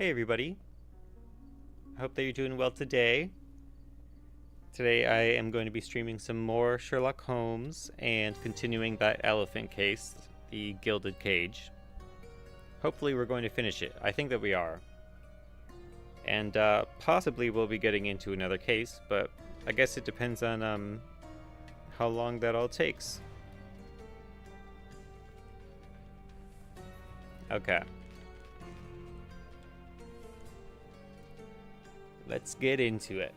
Hey everybody, I hope that you're doing well today. Today I am going to be streaming some more Sherlock Holmes and continuing that elephant case, the Gilded Cage. Hopefully we're going to finish it. I think that we are. And possibly we'll be getting into another case, but I guess it depends on how long that all takes. Okay. Let's get into it.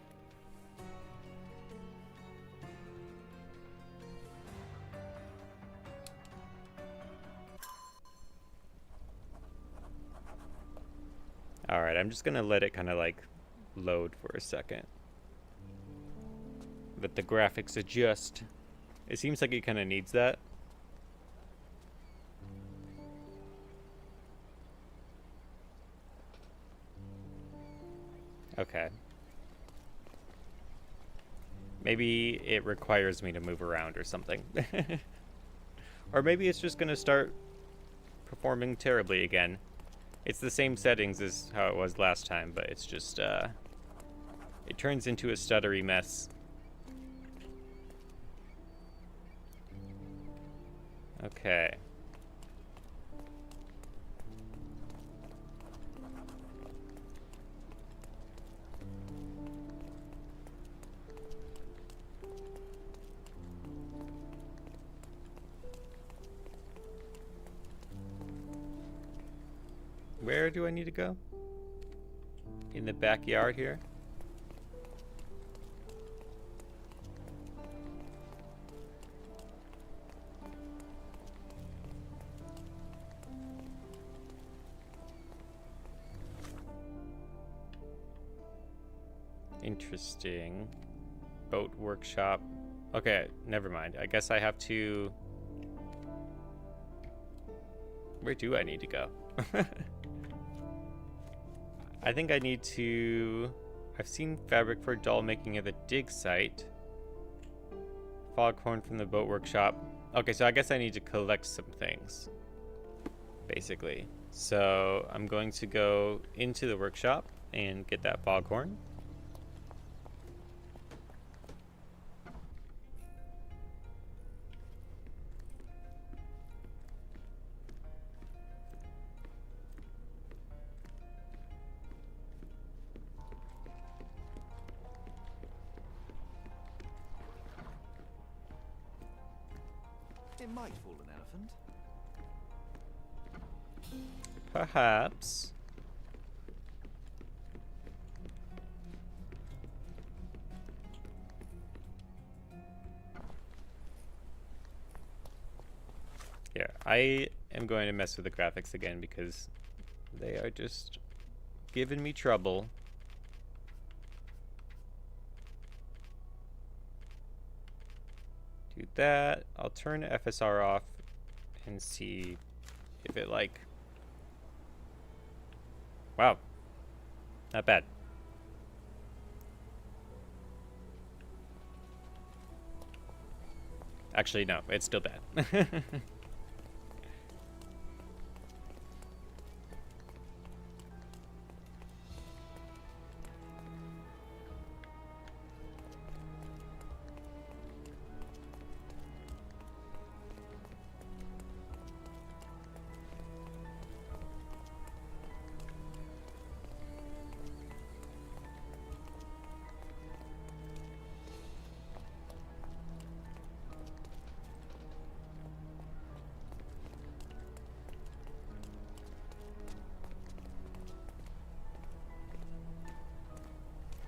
Alright, I'm just gonna let it kind of like load for a second. Let the graphics adjust. It seems like it kind of needs that. Okay. Maybe it requires me to move around or something. Or maybe it's just gonna start performing terribly again. It's the same settings as how it was last time, but it's just, it turns into a stuttery mess. Okay. Where do I need to go? In the backyard here? Interesting. Boat workshop. Okay, never mind. I guess I have to... Where do I need to go? I think I need to... I've seen fabric for doll making at the dig site. Foghorn from the boat workshop. Okay, so I guess I need to collect some things, basically. So I'm going to go into the workshop and get that foghorn. It might fool an elephant. Perhaps. Here, I am going to mess with the graphics again because they are just giving me trouble. Do that. I'll turn FSR off and see if it like... Wow. Not bad. Actually, no, it's still bad.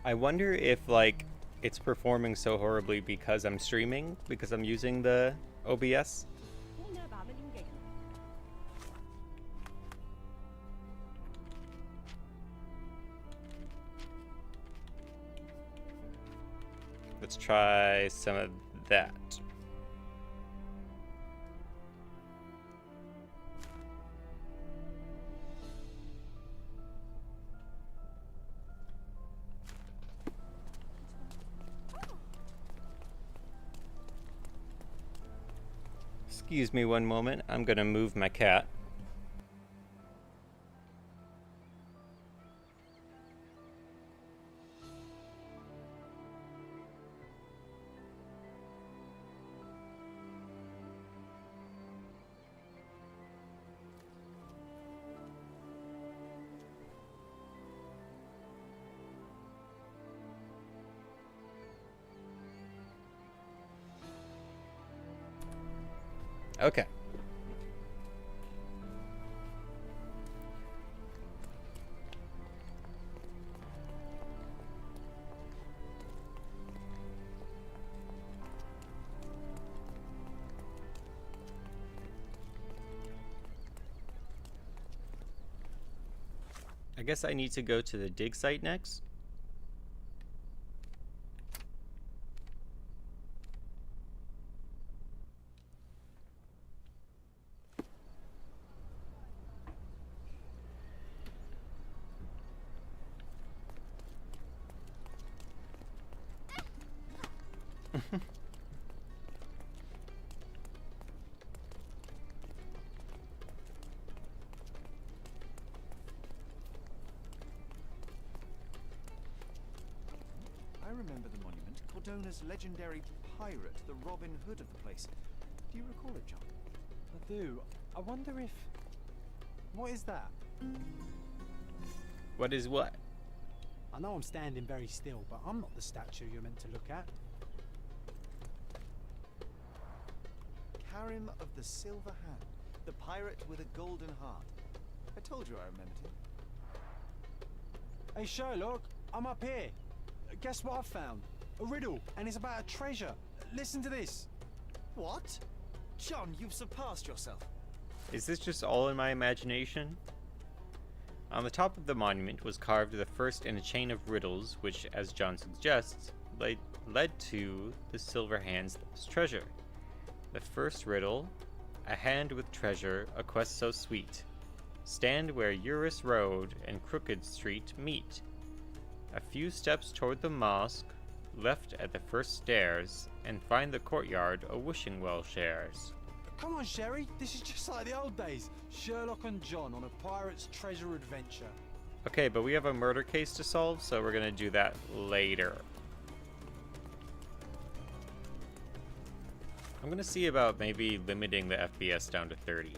I wonder if, like, it's performing so horribly because I'm streaming, because I'm using the OBS. Let's try some of that. Excuse me one moment. I'm gonna move my cat. Okay. I guess I need to go to the dig site next. I remember the monument. Cordona's legendary pirate, the Robin Hood of the place. Do you recall it, John? I do. I wonder if... What is that? What is what? I know I'm standing very still, but I'm not the statue you're meant to look at. Karim of the Silver Hand, the pirate with a golden heart. I told you I remembered him. Hey Sherlock, I'm up here. Guess what I've found? A riddle, and it's about a treasure. Listen to this. What? John, you've surpassed yourself. Is this just all in my imagination? On the top of the monument was carved the first in a chain of riddles, which, as John suggests, led to the Silver Hand's treasure. The first riddle: a hand with treasure, a quest so sweet. Stand where Eurus Road and Crooked Street meet. A few steps toward the mosque, left at the first stairs, and find the courtyard a wishing well shares. Come on, Sherry. This is just like the old days. Sherlock and John on a pirate's treasure adventure. Okay, but we have a murder case to solve, so we're gonna do that later. I'm gonna see about maybe limiting the FPS down to 30.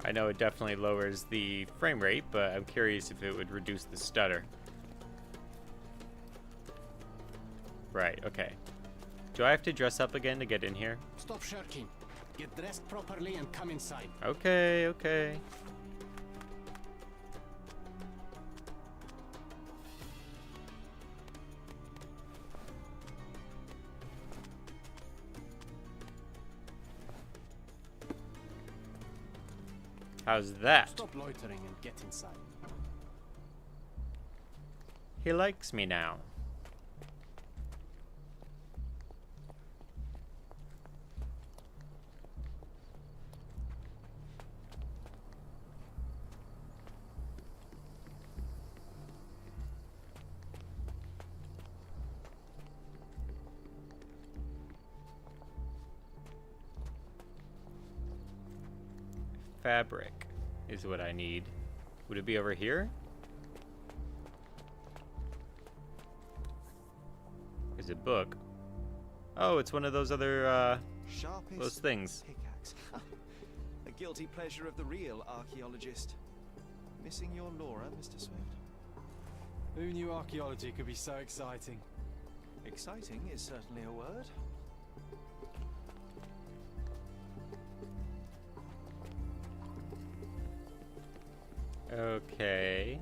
I know it definitely lowers the frame rate, but I'm curious if it would reduce the stutter. Right, okay. Do I have to dress up again to get in here? Stop shirking. Get dressed properly and come inside. Okay, okay. How's that? Stop loitering and get inside. He likes me now. Fabric is what I need. Would it be over here? Is it book? Oh, it's one of those other Sharpest those things. pickaxe. A guilty pleasure of the real archaeologist. Missing your Laura, Mr. Swift? Who knew archaeology could be so exciting? Exciting is certainly a word. Okay.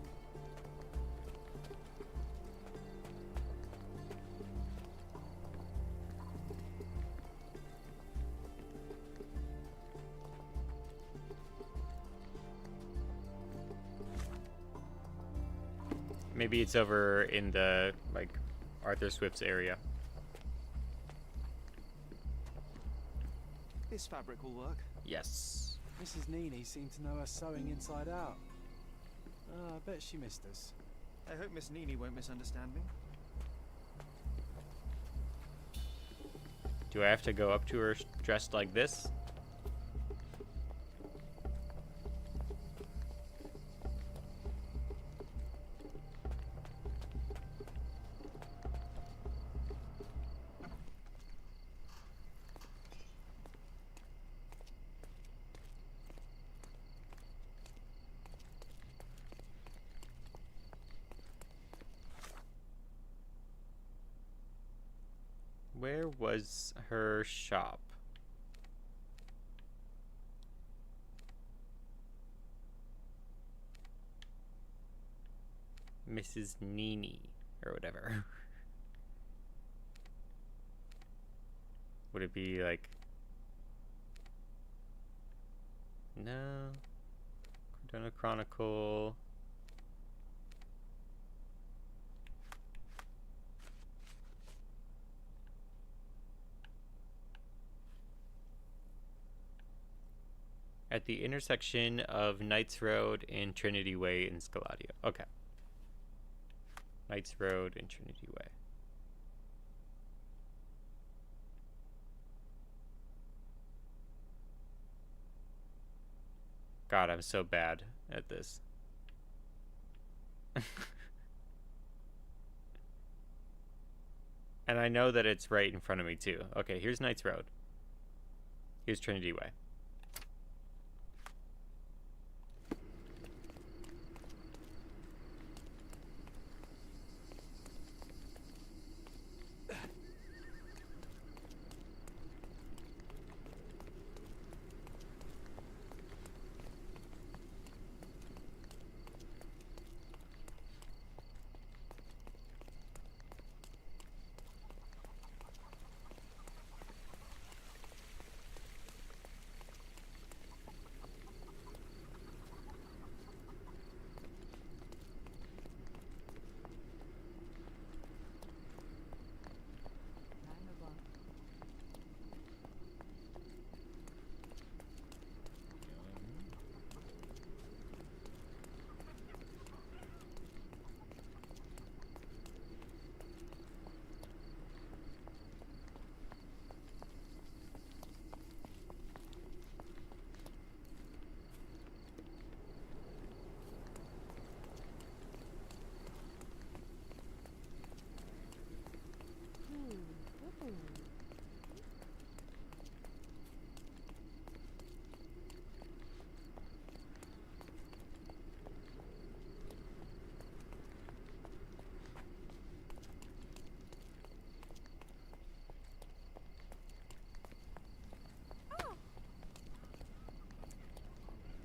Maybe it's over in the, like, Arthur Swift's area. This fabric will work. Yes. Mrs. Nini seemed to know her sewing inside out. I bet she missed us. I hope Miss Nini won't misunderstand me. Do I have to go up to her dressed like this? Where was her shop? Mrs. Nini, or whatever. Would it be like... No. Cordona Chronicle. At the intersection of Knights Road and Trinity Way in Scaladio. Okay. Knights Road and Trinity Way. God, I'm so bad at this. And I know that it's right in front of me too. Okay, here's Knights Road. Here's Trinity Way.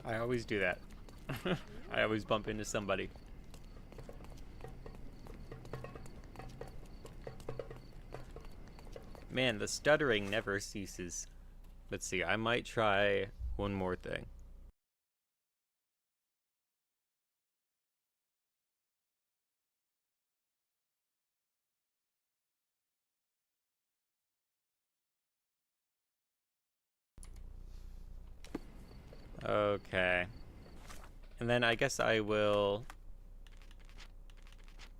I always do that. I always bump into somebody. Man, the stuttering never ceases. Let's see, I might try one more thing. Okay. And then I guess I will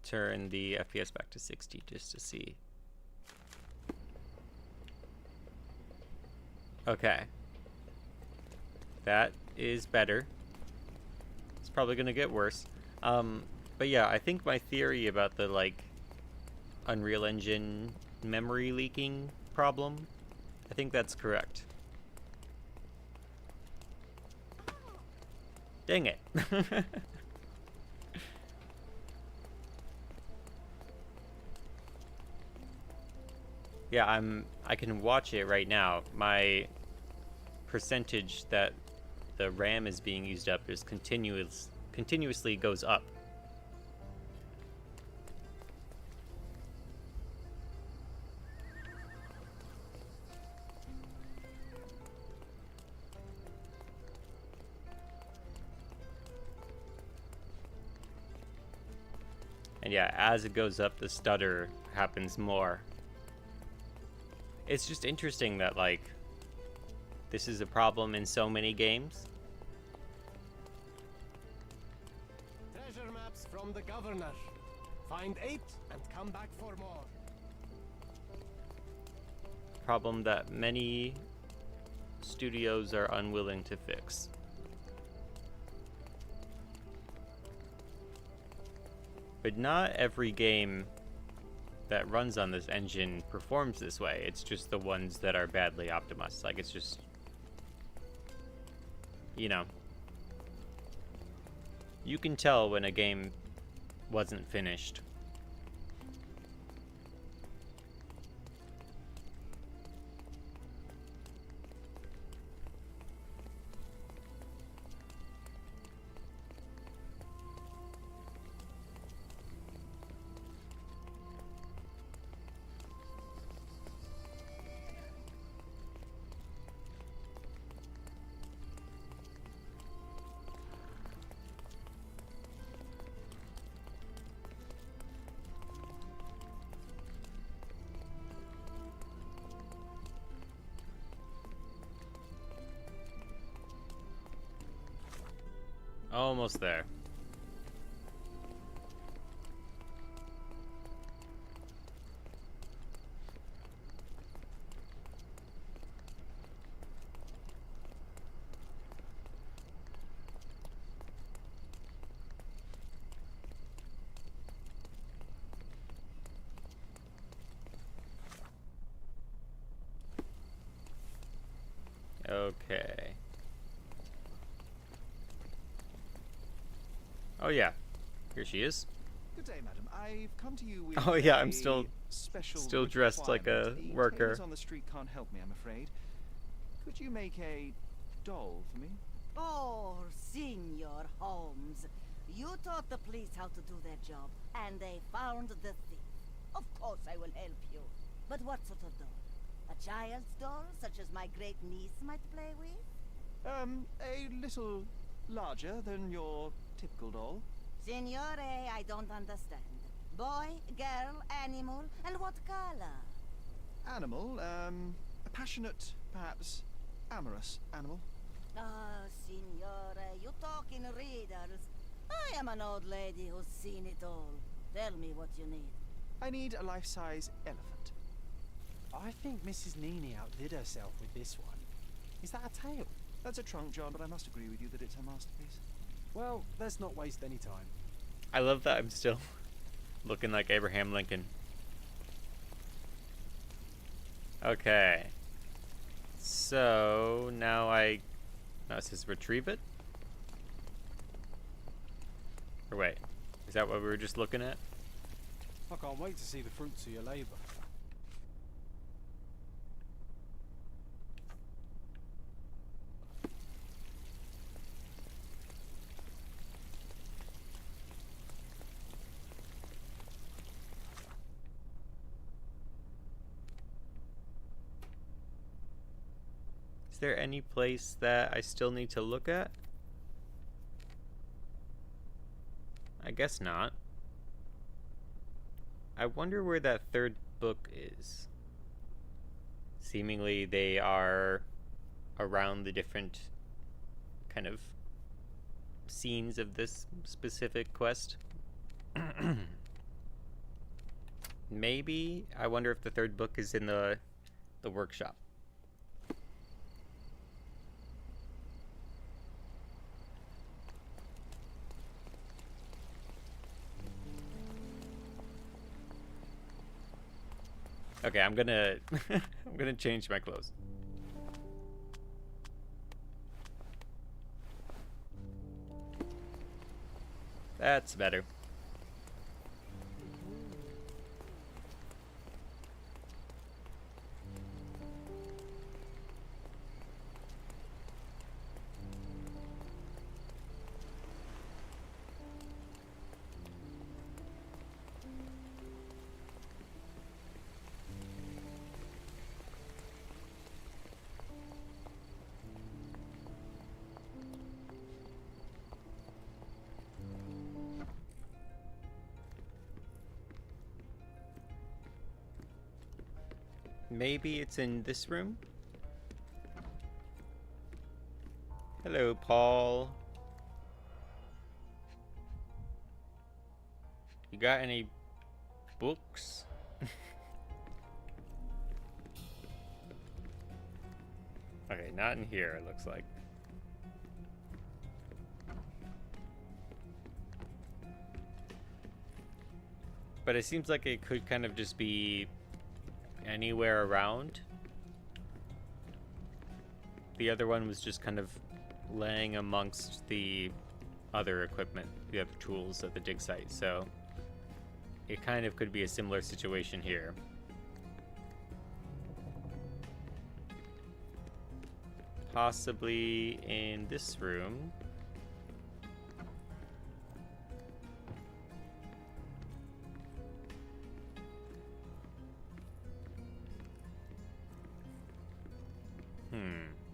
turn the FPS back to 60 just to see. Okay. That is better. It's probably gonna get worse. But yeah, I think my theory about the, like, Unreal Engine memory leaking problem, I think that's correct. Dang it. Yeah, I can watch it right now. My percentage that the RAM is being used up is continuously goes up. And yeah, as it goes up, the stutter happens more. It's just interesting that, like, this is a problem in so many games. Treasure maps from the governor. Find 8 and come back for more. Problem that many studios are unwilling to fix. But not every game that runs on this engine performs this way. It's just the ones that are badly optimized. Like, it's just, you know, you can tell when a game wasn't finished. Almost there. Okay. Oh yeah, here she is. Good day, madam. I've come to you with Oh yeah, I'm a still special dressed like a requirement. The worker. tailors on the street can't help me, I'm afraid. Could you make a doll for me? Oh, Senor Holmes. You taught the police how to do their job, and they found the thief. Of course I will help you. But what sort of doll? A child's doll, such as my great niece might play with? A little larger than your typical doll. Signore, I don't understand. Boy, girl, animal, and what color? Animal, a passionate, perhaps amorous animal. Ah, Signore, you talk in riddles. I am an old lady who's seen it all. Tell me what you need. I need a life-size elephant. I think Mrs. Nini outdid herself with this one. Is that a tail? That's a trunk, John, but I must agree with you that it's a masterpiece. Well, let's not waste any time. I love that I'm still looking like Abraham Lincoln. Okay. So now it says retrieve it? Or wait, is that what we were just looking at? I can't wait to see the fruits of your labour. Is there any place that I still need to look at? I guess not. I wonder where that third book is. Seemingly they are around the different kind of scenes of this specific quest. Maybe. I wonder if the third book is in the workshop. Okay, I'm gonna I'm gonna change my clothes. That's better. Maybe it's in this room? Hello, Paul. You got any books? Okay, not in here, it looks like. But it seems like it could kind of just be anywhere around. The other one was just kind of laying amongst the other equipment, the other tools at the dig site, so it kind of could be a similar situation here. Possibly in this room.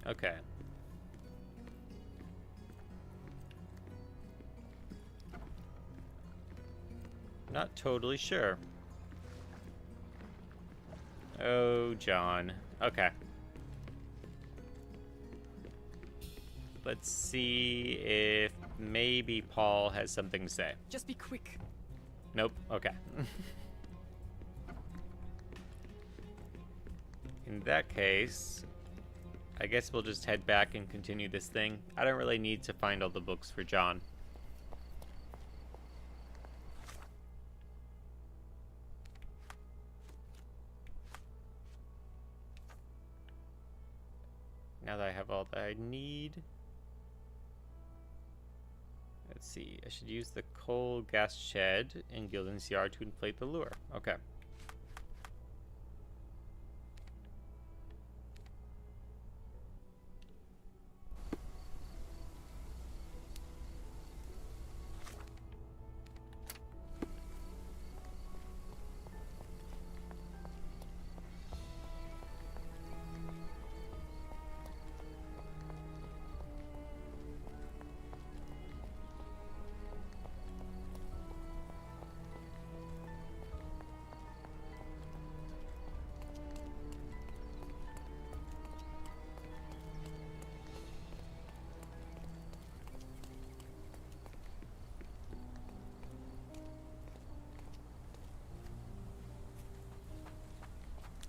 Okay. Not totally sure. Oh, John. Okay. Let's see if maybe Paul has something to say. Just be quick. Nope. Okay. In that case, I guess we'll just head back and continue this thing. I don't really need to find all the books for John. Now that I have all that I need. Let's see. I should use the coal gas shed in Gildan's yard to inflate the lure. Okay.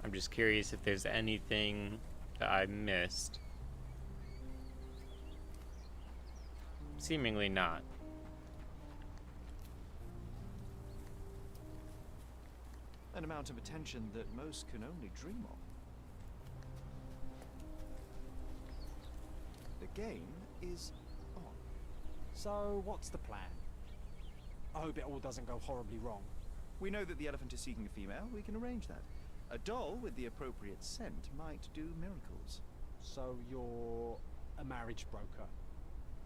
I'm just curious if there's anything that I missed. Seemingly not. An amount of attention that most can only dream of. The game is on. So, what's the plan? I hope it all doesn't go horribly wrong. We know that the elephant is seeking a female. We can arrange that. A doll with the appropriate scent might do miracles. So, you're a marriage broker.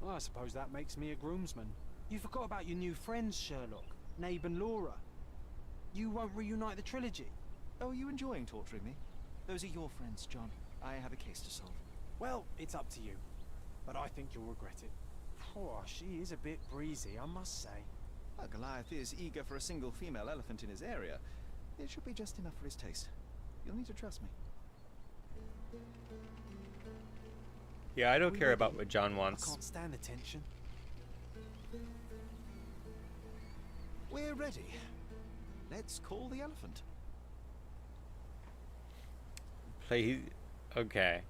Well, I suppose that makes me a groomsman. You forgot about your new friends, Sherlock, Nabe and Laura. You won't reunite the trilogy. Oh, are you enjoying torturing me? Those are your friends, John. I have a case to solve. Well, it's up to you. But I think you'll regret it. Oh, she is a bit breezy, I must say. Well, Goliath is eager for a single female elephant in his area. It should be just enough for his taste. You'll need to trust me. Yeah, I don't care about what John I wants. can't stand the tension. We're ready. Let's call the elephant. Play. Okay.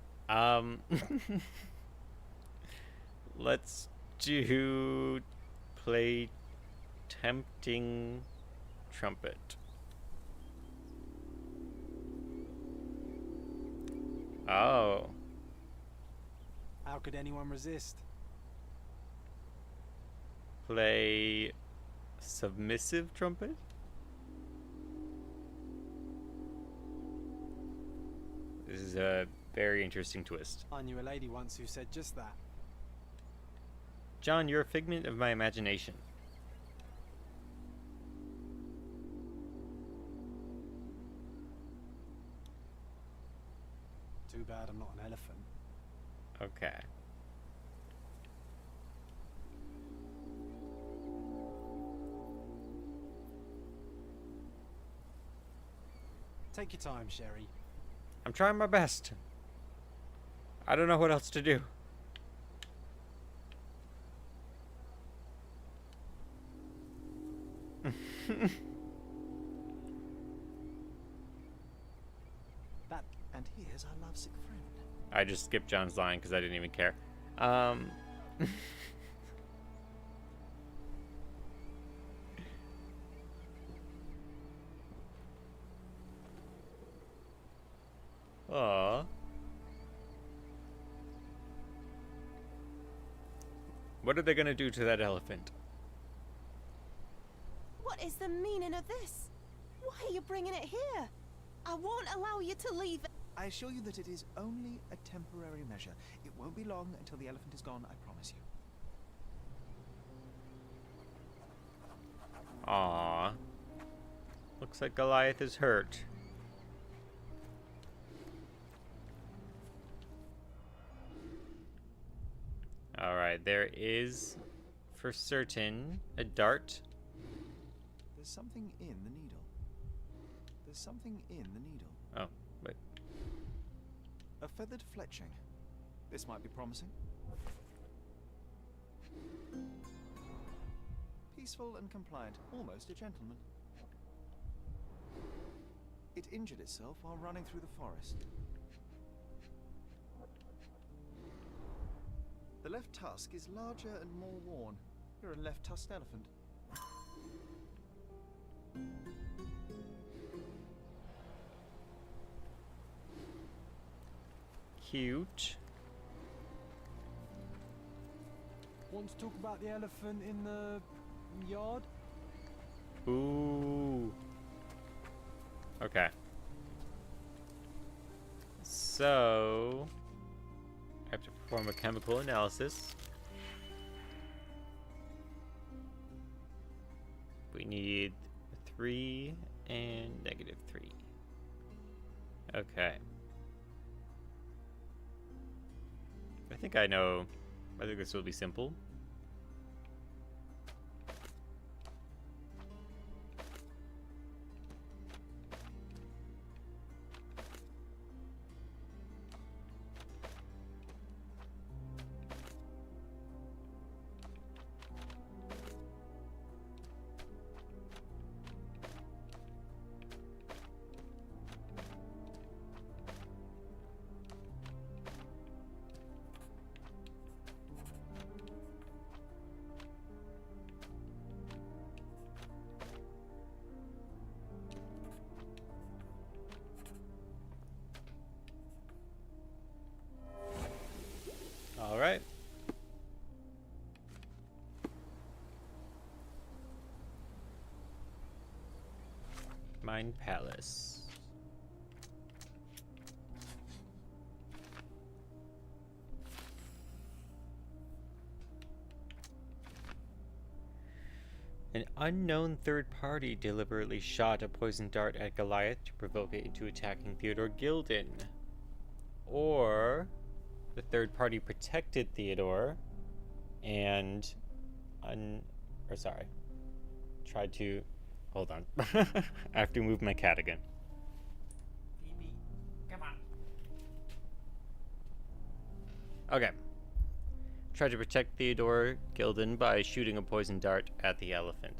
Let's do play tempting trumpet. Oh. How could anyone resist? Play submissive trumpet? This is a very interesting twist. I knew a lady once who said just that. John, you're a figment of my imagination. Too bad I'm not an elephant. Okay. Take your time, Sherry. I'm trying my best. I don't know what else to do. That And here's our lovesick friend. I just skipped John's line because I didn't even care. Aww. What are they gonna do to that elephant? What is the meaning of this? Why are you bringing it here? I won't allow you to leave. I assure you that it is only a temporary measure. It won't be long until the elephant is gone, I promise you. Aww. Looks like Goliath is hurt. Alright, there is, for certain, a dart. There's something in the needle. There's something in the needle. Oh, wait. A feathered fletching. This might be promising. Peaceful and compliant, almost a gentleman. It injured itself while running through the forest. The left tusk is larger and more worn. You're a left-tusked elephant. Cute. Want to talk about the elephant in the yard? Ooh. Okay. So, I have to perform a chemical analysis. We need 3 and -3. Okay. I think I know. I think this will be simple. All right. Mind Palace. An unknown third party deliberately shot a poison dart at Goliath to provoke it into attacking Theodore Gilden. Or the third party protected Theodore and tried to hold on. I have to move my cat again. Phoebe, come on. Okay. Tried to protect Theodore Gilden by shooting a poison dart at the elephant.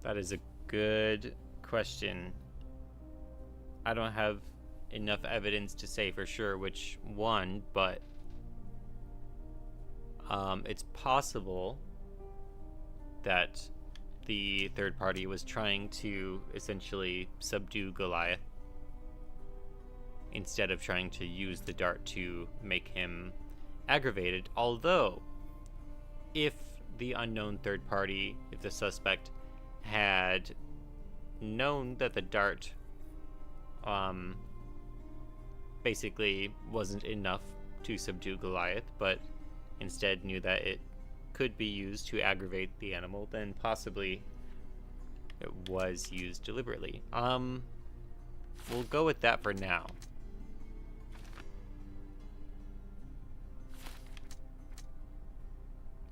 That is a good question. I don't have enough evidence to say for sure which one, but it's possible that the third party was trying to essentially subdue Goliath instead of trying to use the dart to make him aggravated. Although, if the unknown third party, if the suspect had known that the dart basically wasn't enough to subdue Goliath, but instead knew that it could be used to aggravate the animal, then possibly it was used deliberately. We'll go with that for now.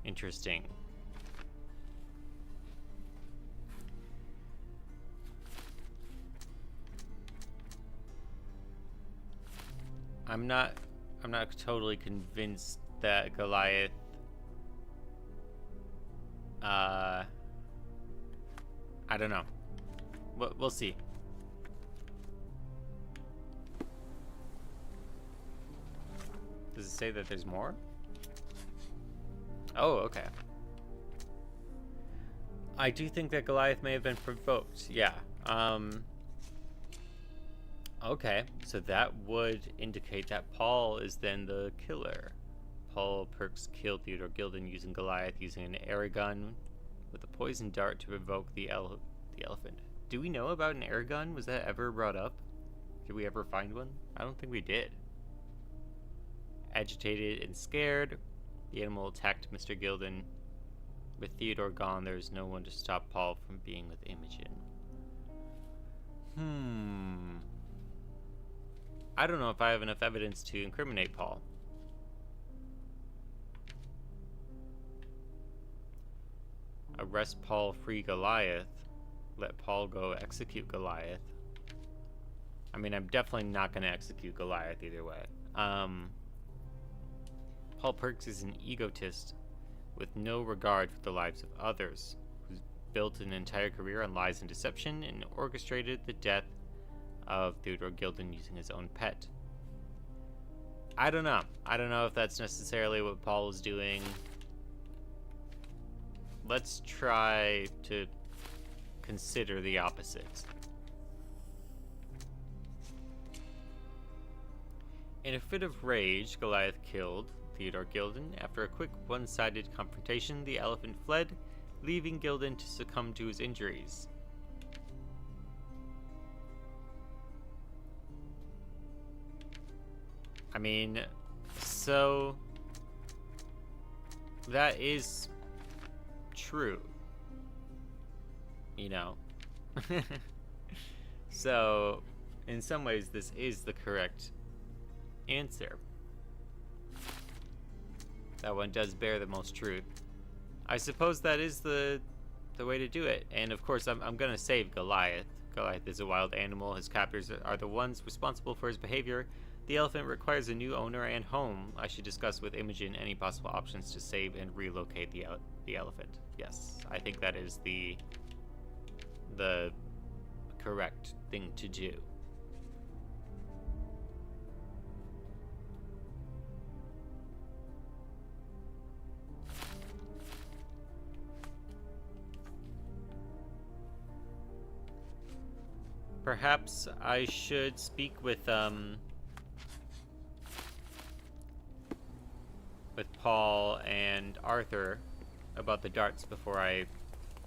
Interesting. I'm not totally convinced that Goliath I don't know. We'll see. Does it say that there's more? Oh, okay. I do think that Goliath may have been provoked. Yeah. Okay, so that would indicate that Paul is then the killer. Paul Perks killed Theodore Gilden using Goliath using an air gun with a poison dart to provoke the elephant. Do we know about an air gun? Was that ever brought up? Did we ever find one? I don't think we did. Agitated and scared, the animal attacked Mr. Gilden. With Theodore gone, there's no one to stop Paul from being with Imogen. I don't know if I have enough evidence to incriminate Paul. Arrest Paul, free Goliath. Let Paul go execute Goliath. I mean, I'm definitely not going to execute Goliath either way. Paul Perks is an egotist with no regard for the lives of others, who's built an entire career on lies and deception and orchestrated the death of Theodore Gilden using his own pet. I don't know. I don't know if that's necessarily what Paul is doing. Let's try to consider the opposite. In a fit of rage, Goliath killed Theodore Gilden. After a quick one-sided confrontation, the elephant fled, leaving Gilden to succumb to his injuries. I mean, so that is true, you know. So, in some ways, this is the correct answer. That one does bear the most truth. I suppose that is the way to do it. And of course, I'm gonna save Goliath. Goliath is a wild animal. His captors are the ones responsible for his behavior. The elephant requires a new owner and home. I should discuss with Imogen any possible options to save and relocate the elephant. Yes, I think that is the correct thing to do. Perhaps I should speak with Paul and Arthur about the darts before I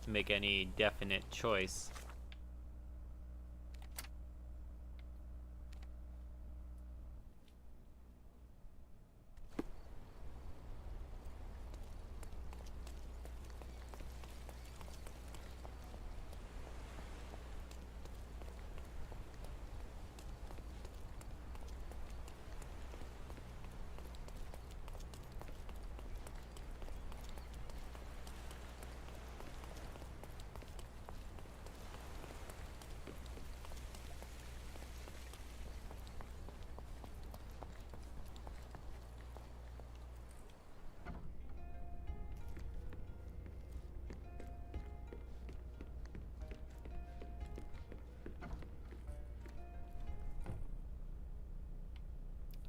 make any definite choice.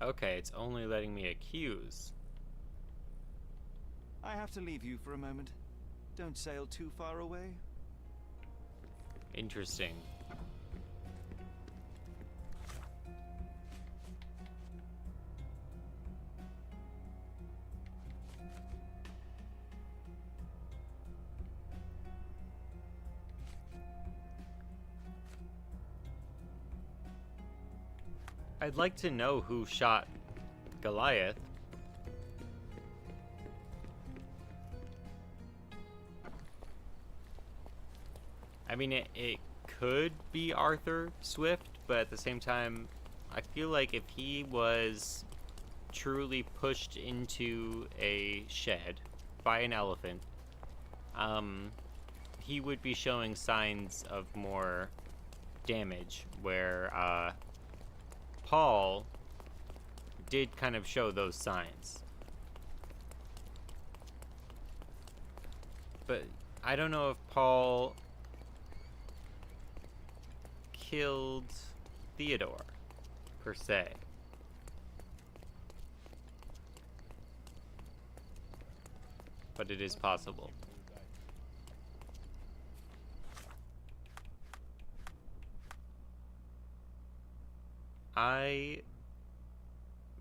Okay, it's only letting me accuse. I have to leave you for a moment. Don't sail too far away. Interesting. I'd like to know who shot Goliath. I mean, it could be Arthur Swift, but at the same time, I feel like if he was truly pushed into a shed by an elephant, he would be showing signs of more damage, where Paul did kind of show those signs. But I don't know if Paul killed Theodore, per se. But it is possible. I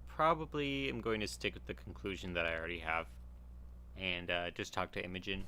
probably am going to stick with the conclusion that I already have and just talk to Imogen.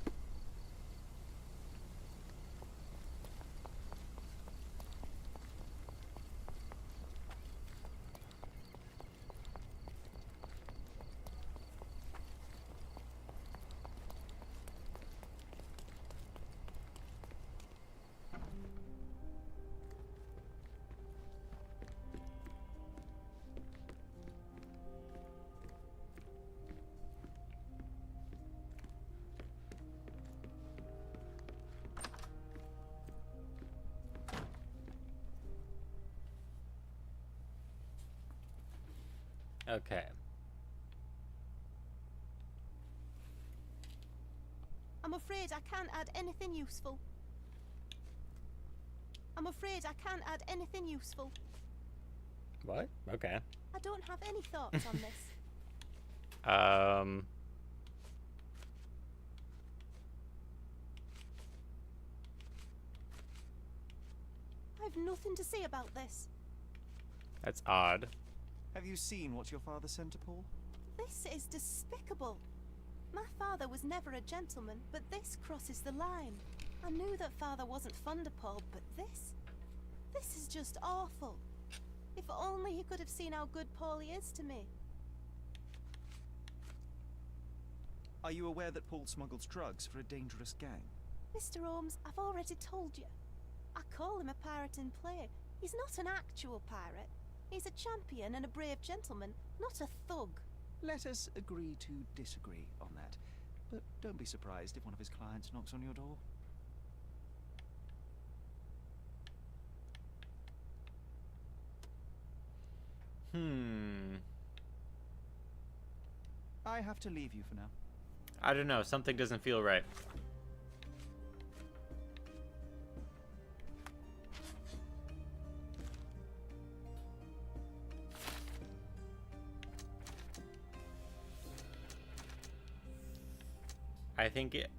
Okay. I'm afraid I can't add anything useful. I'm afraid I can't add anything useful. What? Okay. I don't have any thoughts on this. I've nothing to say about this. That's odd. Have you seen what your father sent to Paul? This is despicable. My father was never a gentleman, but this crosses the line. I knew that father wasn't fond of Paul, but this is just awful. If only you could have seen how good Paulie is to me. Are you aware that Paul smuggles drugs for a dangerous gang? Mr. Holmes, I've already told you. I call him a pirate in play. He's not an actual pirate. He's a champion and a brave gentleman, not a thug. Let us agree to disagree on that. But don't be surprised if one of his clients knocks on your door. I have to leave you for now. I don't know. Something doesn't feel right. I think it,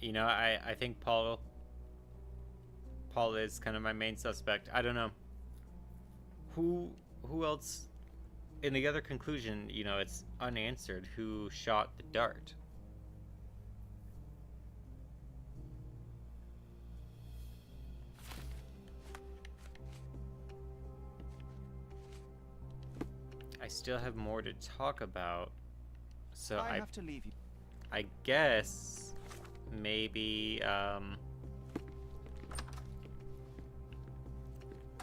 I think Paul is kind of my main suspect. I don't know. Who else? In the other conclusion, it's unanswered who shot the dart. I still have more to talk about. So I have to leave you. I guess maybe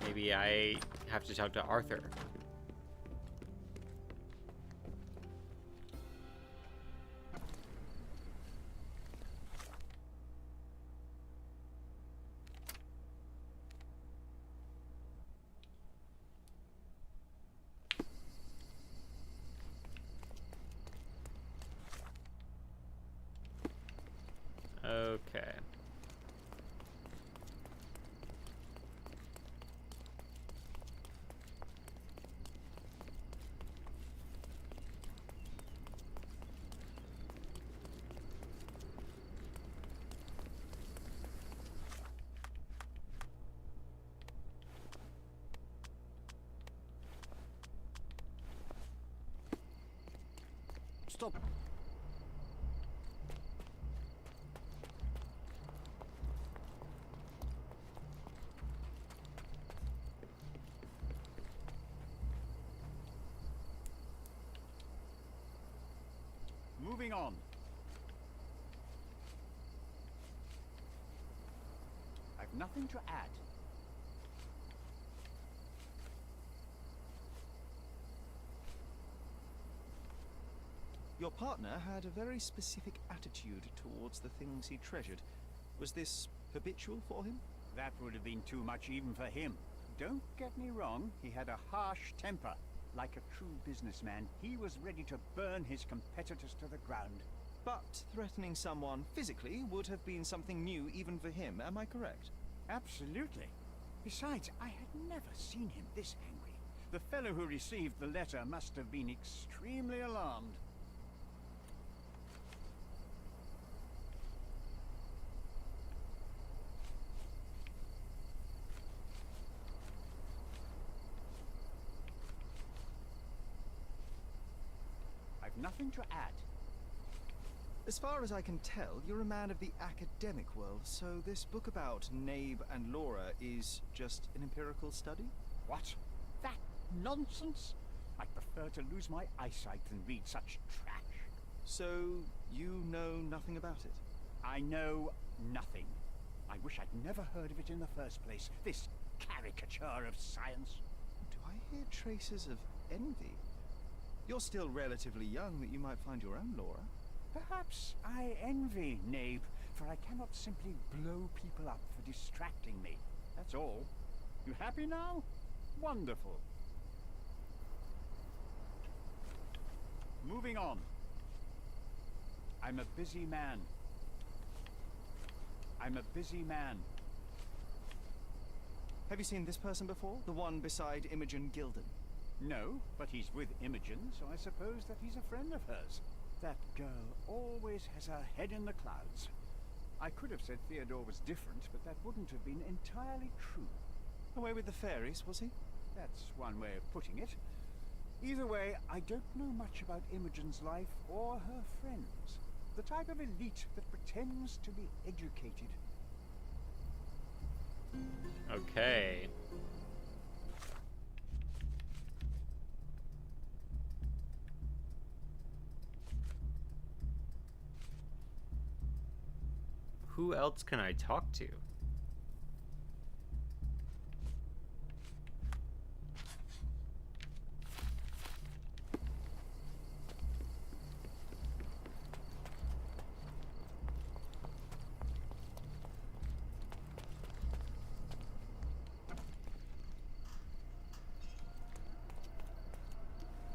maybe I have to talk to Arthur. Okay. Stop. Moving on. I've nothing to add. Your partner had a very specific attitude towards the things he treasured. Was this habitual for him? That would have been too much even for him. Don't get me wrong, he had a harsh temper. Like a true businessman, he was ready to burn his competitors to the ground. But threatening someone physically would have been something new even for him, am I correct? Absolutely. Besides, I had never seen him this angry. The fellow who received the letter must have been extremely alarmed. Nothing to add. As far as I can tell, you're a man of the academic world, so this book about Nabe and Laura is just an empirical study? What? That nonsense? I'd prefer to lose my eyesight than read such trash. So, you know nothing about it? I know nothing. I wish I'd never heard of it in the first place, this caricature of science. Do I hear traces of envy? You're still relatively young that you might find your own Laura. Perhaps I envy Nabe, for I cannot simply blow people up for distracting me. That's all. You happy now? Wonderful. Moving on. I'm a busy man. I'm a busy man. Have you seen this person before? The one beside Imogen Gilden? No, but he's with Imogen, so I suppose that he's a friend of hers. That girl always has her head in the clouds. I could have said Theodore was different, but that wouldn't have been entirely true. Away with the fairies, was he? That's one way of putting it. Either way, I don't know much about Imogen's life or her friends. The type of elite that pretends to be educated. Okay. Who else can I talk to?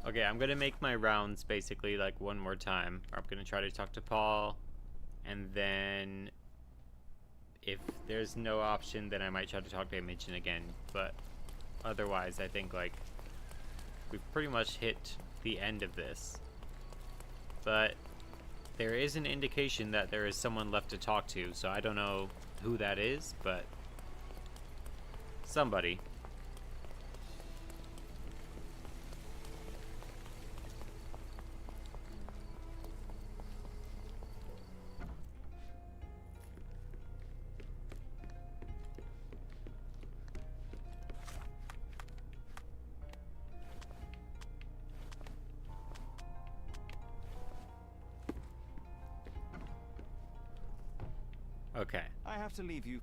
Okay, I'm gonna make my rounds basically like one more time. I'm gonna try to talk to Paul, and then if there's no option, then I might try to talk to Imogen again. But otherwise, I think like we've pretty much hit the end of this. But there is an indication that there is someone left to talk to, so I don't know who that is, but somebody. Okay. I have to leave you.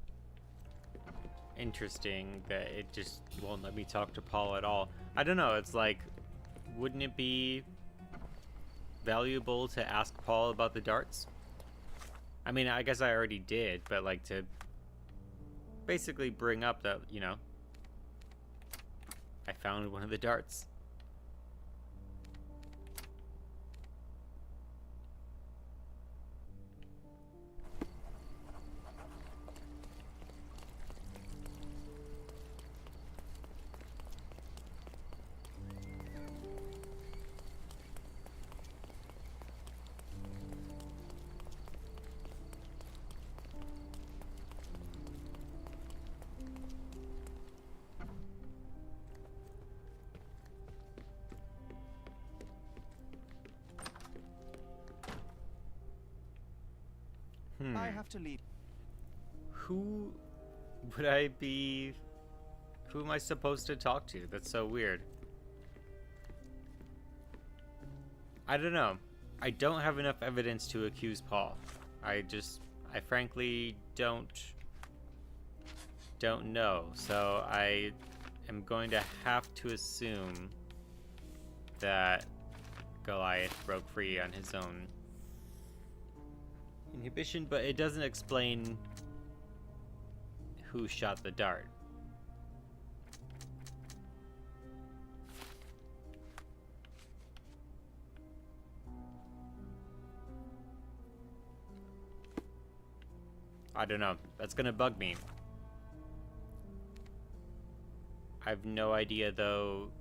Interesting that it just won't let me talk to Paul at all. I don't know, it's like, wouldn't it be valuable to ask Paul about the darts? I mean, I guess I already did, but like to basically bring up that, you know, I found one of the darts. I have to leave. Who would I be? Who am I supposed to talk to? That's so weird. I don't know. I don't have enough evidence to accuse Paul. I frankly don't know. So I am going to have to assume that Goliath broke free on his own inhibition, but it doesn't explain who shot the dart. I don't know. That's gonna bug me. I have no idea, though,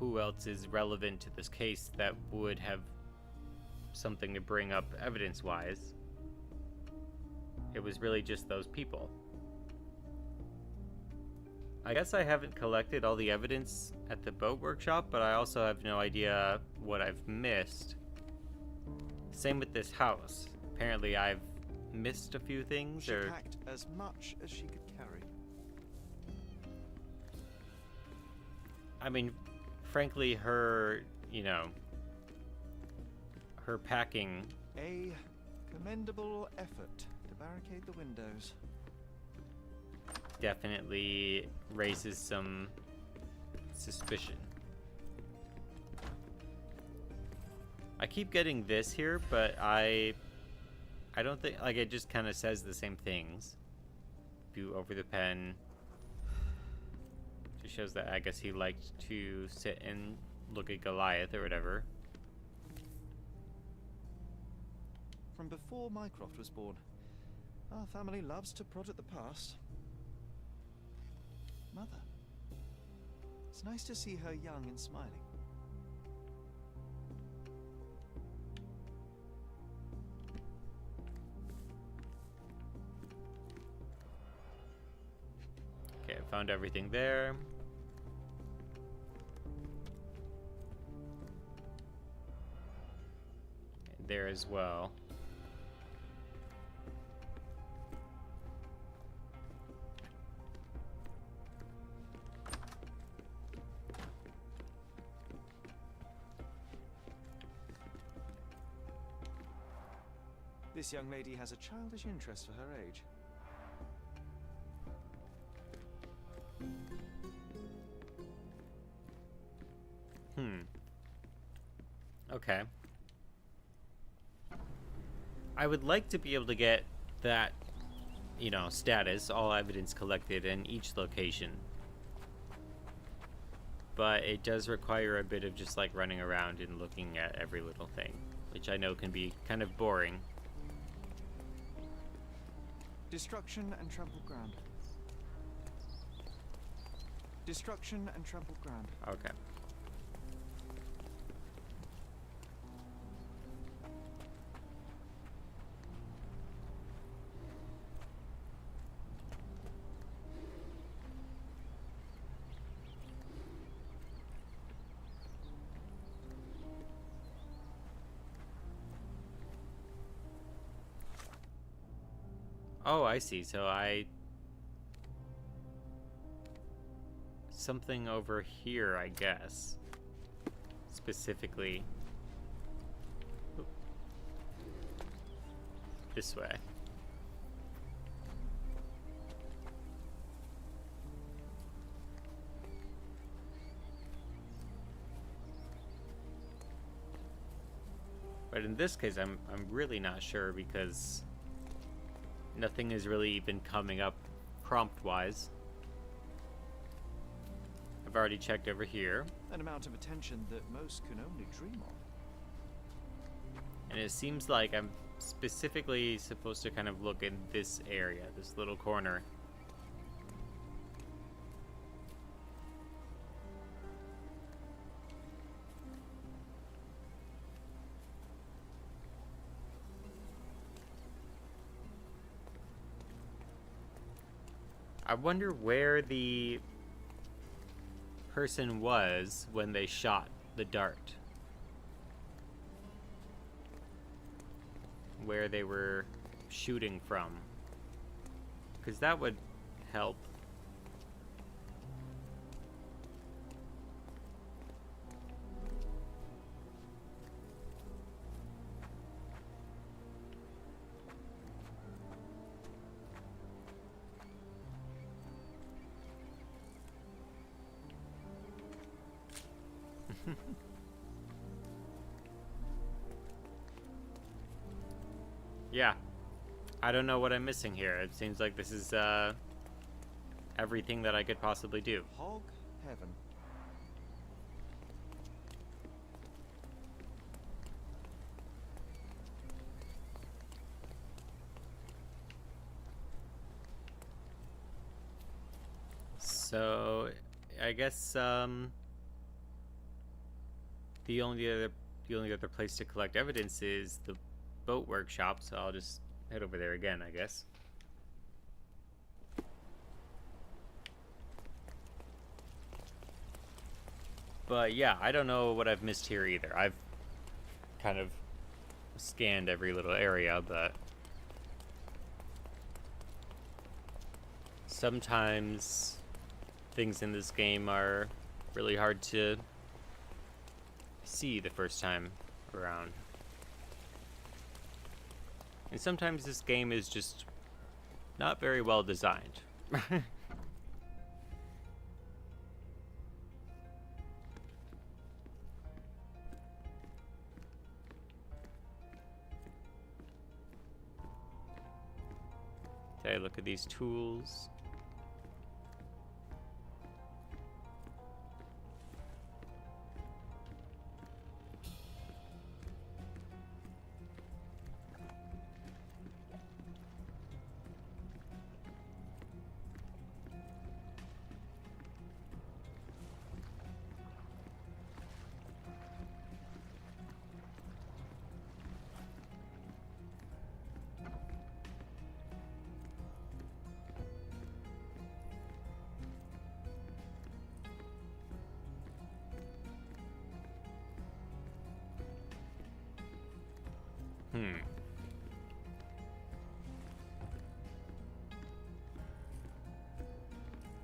who else is relevant to this case that would have something to bring up evidence-wise. It was really just those people. I guess I haven't collected all the evidence at the boat workshop, but I also have no idea what I've missed. Same with this house. Apparently I've missed a few things, She or packed as much as she could carry. I mean, frankly, her, you know, her packing. A commendable effort to barricade the windows. Definitely raises some suspicion. I keep getting this here, but I don't think, like, it just kind of says the same things. View over the pen. Just shows that I guess he liked to sit and look at Goliath or whatever. from before Mycroft was born. Our family loves to prod at the past. Mother. It's nice to see her young and smiling. Okay, I found everything there. And there as well. This young lady has a childish interest for her age. Okay. I would like to be able to get that, you know, status, all evidence collected in each location. But it does require a bit of just like running around and looking at every little thing, which I know can be kind of boring. Destruction and trampled ground. Destruction and trampled ground. Okay. Oh, I see. So something over here, I guess. Specifically. Oop. This way. But in this case, I'm really not sure because nothing has really been coming up prompt-wise. I've already checked over here. An amount of attention that most can only dream of. And it seems like I'm specifically supposed to kind of look in this area, this little corner. I wonder where the person was when they shot the dart. Where they were shooting from. Because that would help. Yeah. I don't know what I'm missing here. It seems like this is everything that I could possibly do. Hog heaven. So I guess the only other place to collect evidence is the boat workshop, so I'll just head over there again, I guess. But yeah, I don't know what I've missed here either. I've kind of scanned every little area, but sometimes things in this game are really hard to see the first time around. And sometimes this game is just not very well designed. Okay, look at these tools.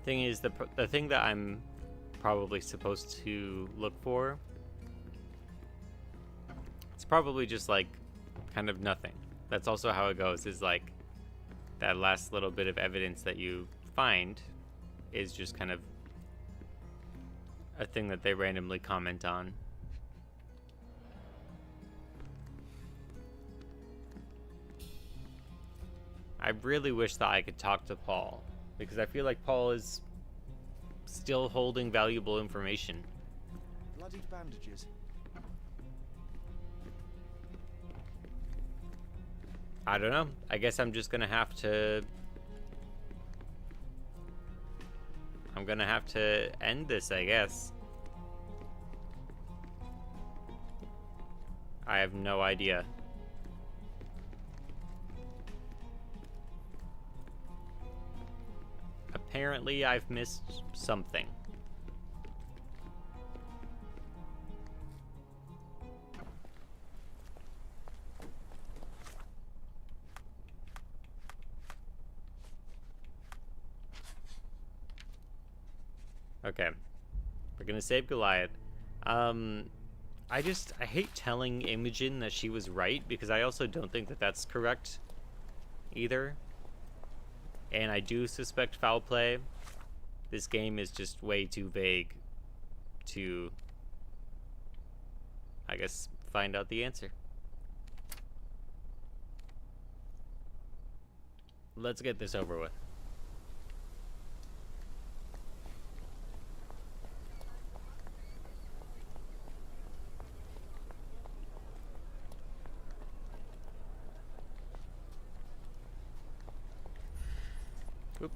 Thing is, the thing that I'm probably supposed to look for, it's probably just like kind of nothing. That's also how it goes, is like that last little bit of evidence that you find is just kind of a thing that they randomly comment on. I really wish that I could talk to Paul, because I feel like Paul is still holding valuable information. Bloody bandages. I don't know. I guess I'm just gonna have to... I'm gonna have to end this, I guess. I have no idea. Apparently, I've missed something. Okay. We're gonna save Goliath. I hate telling Imogen that she was right, because I also don't think that that's correct either. And I do suspect foul play. This game is just way too vague to, I guess, find out the answer. Let's get this over with. Oop.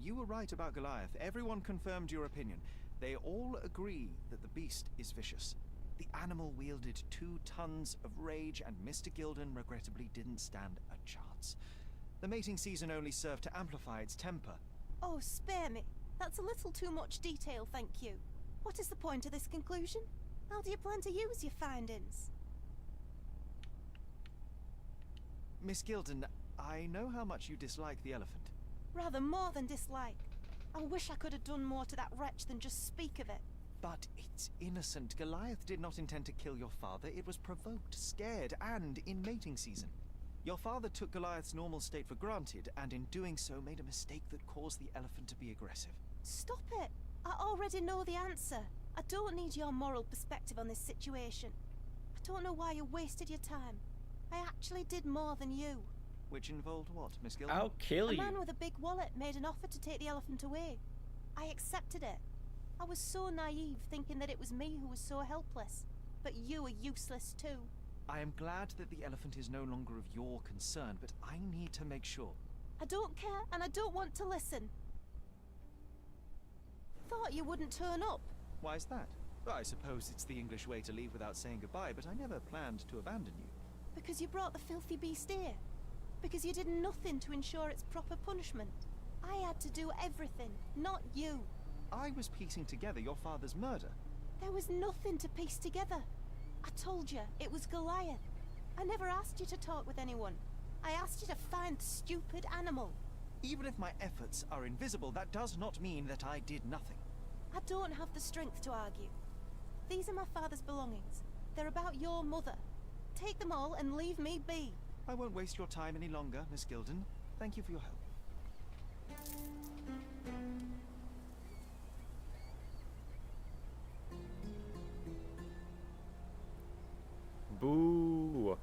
You were right about Goliath. Everyone confirmed your opinion. They all agree that the beast is vicious. The animal wielded 2 tons of rage, and Mr. Gilden regrettably didn't stand a chance. The mating season only served to amplify its temper. Oh, spare me. That's a little too much detail, thank you. What is the point of this conclusion? How do you plan to use your findings? Miss Gilden, I know how much you dislike the elephant. Rather more than dislike. I wish I could have done more to that wretch than just speak of it. But it's innocent. Goliath did not intend to kill your father. It was provoked, scared, and in mating season. Your father took Goliath's normal state for granted, and in doing so made a mistake that caused the elephant to be aggressive. Stop it! I already know the answer. I don't need your moral perspective on this situation. I don't know why you wasted your time. I actually did more than you. Which involved what, Miss Gilden? I'll kill A you. man with a big wallet made an offer to take the elephant away. I accepted it. I was so naive, thinking that it was me who was so helpless. But you are useless too. I am glad that the elephant is no longer of your concern, but I need to make sure. I don't care, and I don't want to listen. Thought you wouldn't turn up. Why is that? I suppose it's the English way to leave without saying goodbye, but I never planned to abandon you. Because you brought the filthy beast here. Because you did nothing to ensure its proper punishment. I had to do everything, not you. I was piecing together your father's murder. There was nothing to piece together. I told you, it was Goliath. I never asked you to talk with anyone. I asked you to find the stupid animal. Even if my efforts are invisible, that does not mean that I did nothing. I don't have the strength to argue. These are my father's belongings. They're about your mother. Take them all and leave me be. I won't waste your time any longer, Miss Gilden. Thank you for your help. Boo.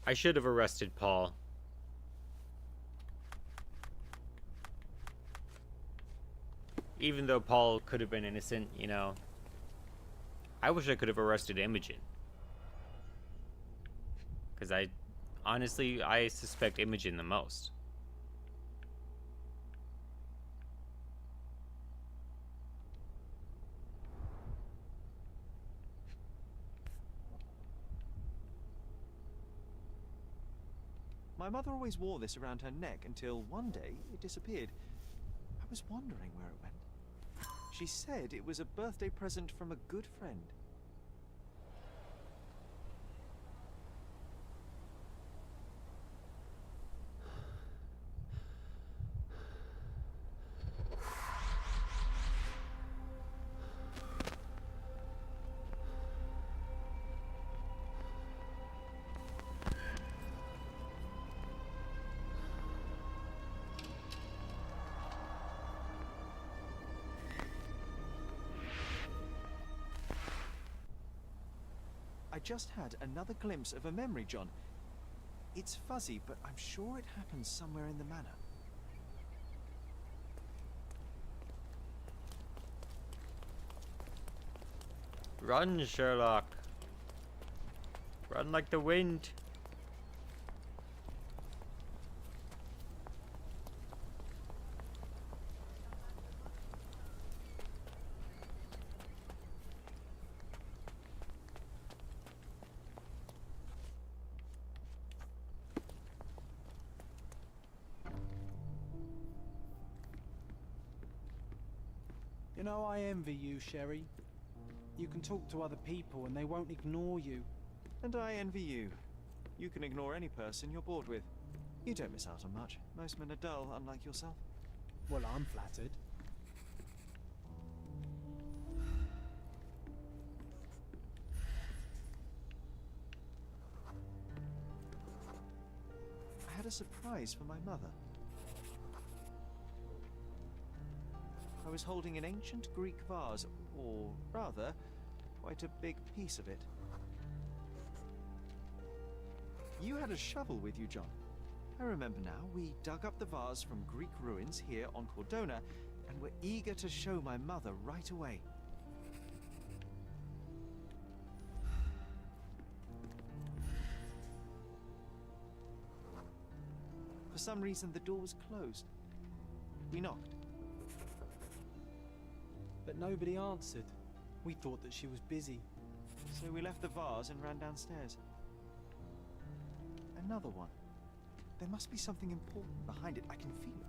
I should have arrested Paul. Even though Paul could have been innocent, you know. I wish I could have arrested Imogen. Because I suspect Imogen the most. My mother always wore this around her neck until one day it disappeared. I was wondering where it went. She said it was a birthday present from a good friend. I just had another glimpse of a memory, John. It's fuzzy, but I'm sure it happened somewhere in the manor. Run, Sherlock. Run like the wind. You know, I envy you, Sherry. You can talk to other people and they won't ignore you. And I envy you. You can ignore any person you're bored with. You don't miss out on much. Most men are dull, unlike yourself. Well, I'm flattered. I had a surprise for my mother. I was holding an ancient Greek vase, or rather, quite a big piece of it. You had a shovel with you, John. I remember now. We dug up the vase from Greek ruins here on Cordona, and were eager to show my mother right away. For some reason, the door was closed. We knocked. But nobody answered. We thought that she was busy. So we left the vase and ran downstairs. Another one. There must be something important behind it. I can feel it.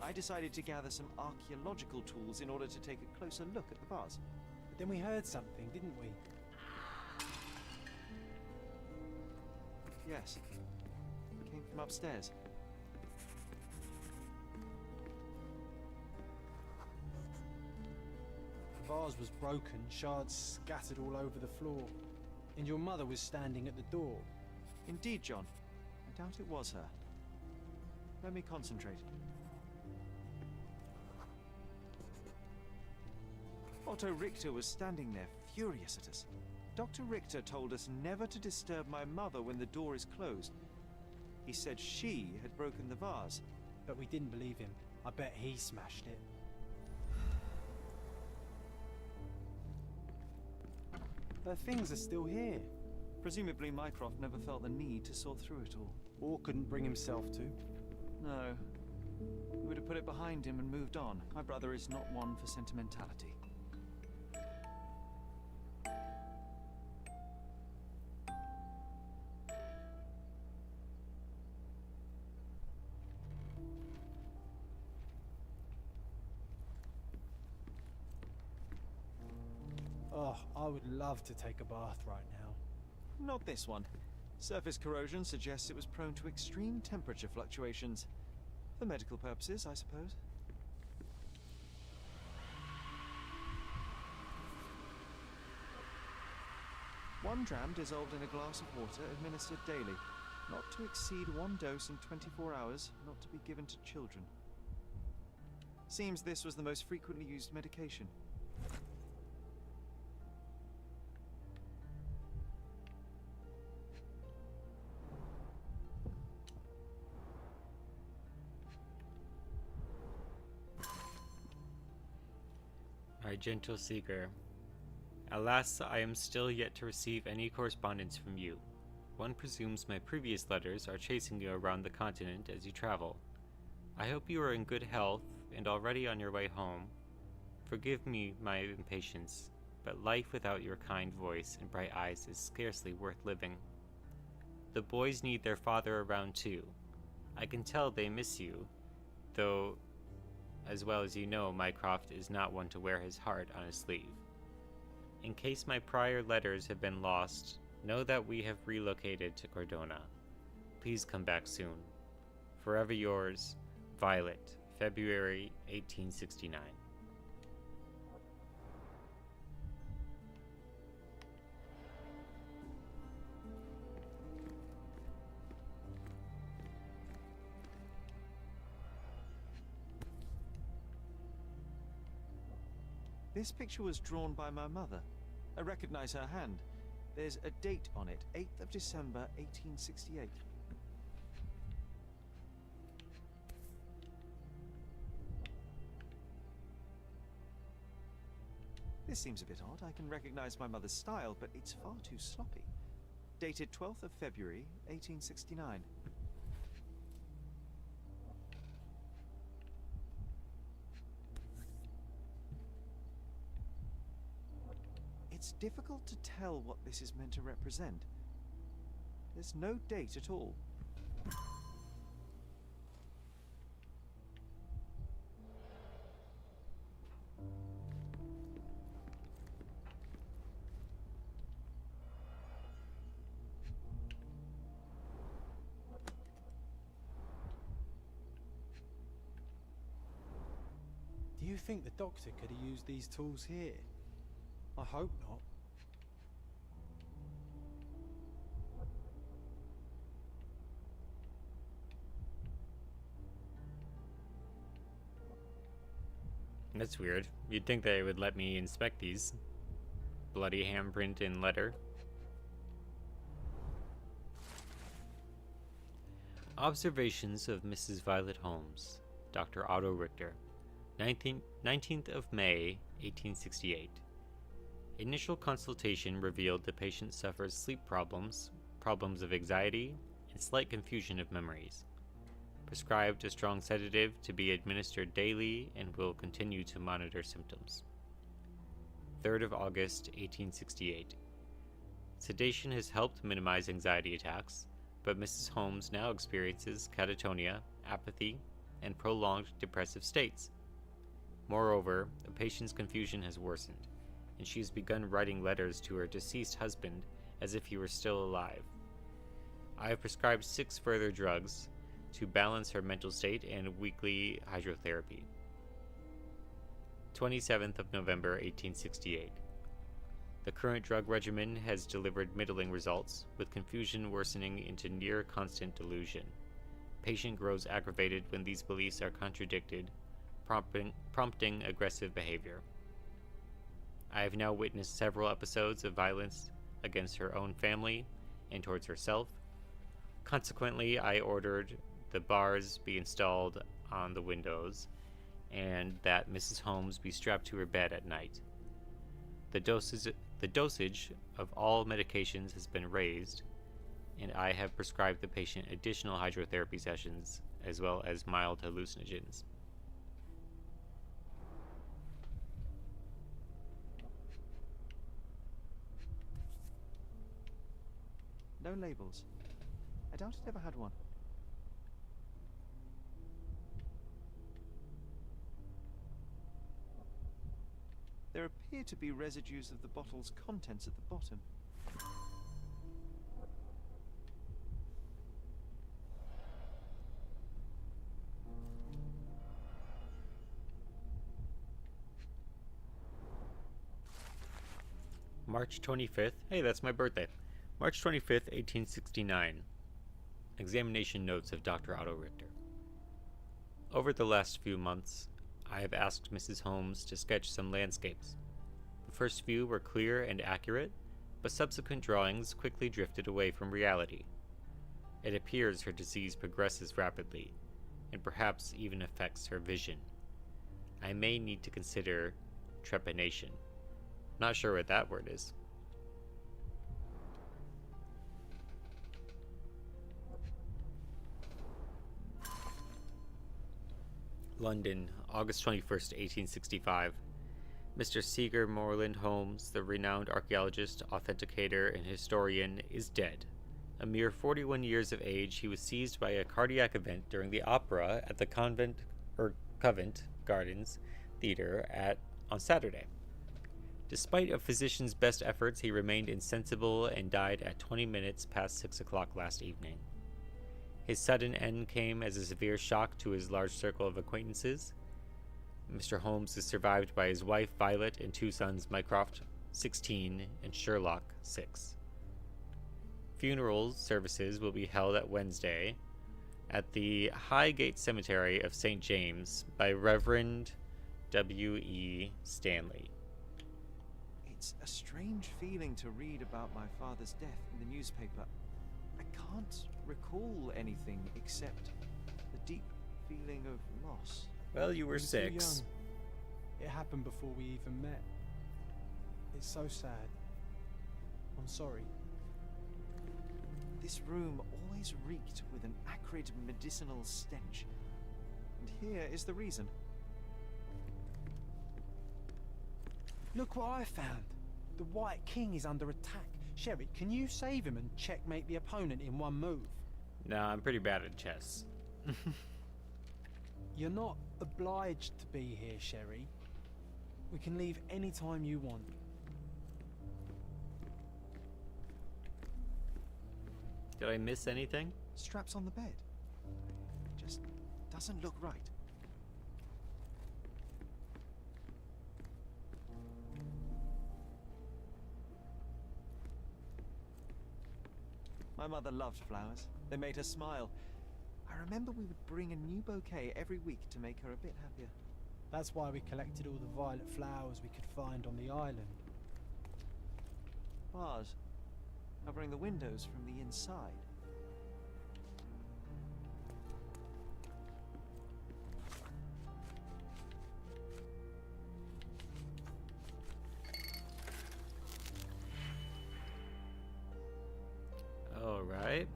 I decided to gather some archaeological tools in order to take a closer look at the vase. But then we heard something, didn't we? Yes. It came from upstairs. The vase was broken, shards scattered all over the floor. And your mother was standing at the door. Indeed, John. I doubt it was her. Let me concentrate. Otto Richter was standing there, furious at us. Dr. Richter told us never to disturb my mother when the door is closed. He said she had broken the vase. But we didn't believe him. I bet he smashed it. Her things are still here. Presumably Mycroft never felt the need to sort through it all. Or couldn't bring himself to. No. He would have put it behind him and moved on. My brother is not one for sentimentality. Oh, I would love to take a bath right now. Not this one. Surface corrosion suggests it was prone to extreme temperature fluctuations. For medical purposes, I suppose. One dram dissolved in a glass of water administered daily. Not to exceed one dose in 24 hours, not to be given to children. Seems this was the most frequently used medication. My gentle seeker, alas, I am still yet to receive any correspondence from you. One presumes my previous letters are chasing you around the continent as you travel. I hope you are in good health and already on your way home. Forgive me my impatience, but life without your kind voice and bright eyes is scarcely worth living. The boys need their father around too. I can tell they miss you, though, as well as you know, Mycroft is not one to wear his heart on his sleeve. In case my prior letters have been lost, know that we have relocated to Cordona. Please come back soon. Forever yours, Violet, February 1869. This picture was drawn by my mother. I recognize her hand. There's a date on it, 8th of December, 1868. This seems a bit odd. I can recognize my mother's style, but it's far too sloppy. Dated 12th of February, 1869. It's difficult to tell what this is meant to represent. There's no date at all. Do you think the doctor could have used these tools here? I hope not. That's weird. You'd think they would let me inspect these. Bloody handprint and letter. Observations of Mrs. Violet Holmes, Dr. Otto Richter, 19th of May, 1868. Initial consultation revealed the patient suffers sleep problems, problems of anxiety, and slight confusion of memories. Prescribed a strong sedative to be administered daily and will continue to monitor symptoms. 3rd of August, 1868. Sedation has helped minimize anxiety attacks, but Mrs. Holmes now experiences catatonia, apathy, and prolonged depressive states. Moreover, the patient's confusion has worsened, and she has begun writing letters to her deceased husband as if he were still alive. I have prescribed 6 further drugs to balance her mental state and weekly hydrotherapy. 27th of November, 1868. The current drug regimen has delivered middling results, with confusion worsening into near constant delusion. Patient grows aggravated when these beliefs are contradicted, prompting aggressive behavior. I have now witnessed several episodes of violence against her own family and towards herself. Consequently, I ordered the bars be installed on the windows and that Mrs. Holmes be strapped to her bed at night. The dosage of all medications has been raised, and I have prescribed the patient additional hydrotherapy sessions as well as mild hallucinogens. No labels. I doubt it ever had one. There appear to be residues of the bottle's contents at the bottom. March 25th. Hey, that's my birthday. March 25th, 1869. Examination notes of Dr. Otto Richter. Over the last few months, I have asked Mrs. Holmes to sketch some landscapes. The first few were clear and accurate, but subsequent drawings quickly drifted away from reality. It appears her disease progresses rapidly, and perhaps even affects her vision. I may need to consider trepanation. Not sure what that word is. London, August 21st, 1865. Mr. Seeger Moreland Holmes, the renowned archaeologist, authenticator, and historian, is dead. A mere 41 years of age, he was seized by a cardiac event during the opera at the Covent Gardens Theater on Saturday. Despite a physician's best efforts, he remained insensible and died at 20 minutes past 6 o'clock last evening. His sudden end came as a severe shock to his large circle of acquaintances. Mr. Holmes is survived by his wife, Violet, and two sons, Mycroft, 16, and Sherlock, 6. Funeral services will be held at Wednesday at the Highgate Cemetery of St. James by Reverend W.E. Stanley. It's a strange feeling to read about my father's death in the newspaper. I can't recall anything except the deep feeling of loss. Well, you were You're too 6. young. It happened before we even met. It's so sad. I'm sorry. This room always reeked with an acrid medicinal stench. And here is the reason. Look what I found. The White King is under attack. Sherry, can you save him and checkmate the opponent in one move? No, I'm pretty bad at chess. You're not obliged to be here, Sherry. We can leave any time you want. Did I miss anything? Straps on the bed. Just doesn't look right. My mother loved flowers. They made her smile. I remember we would bring a new bouquet every week to make her a bit happier. That's why we collected all the violet flowers we could find on the island. Bars covering the windows from the inside. All right.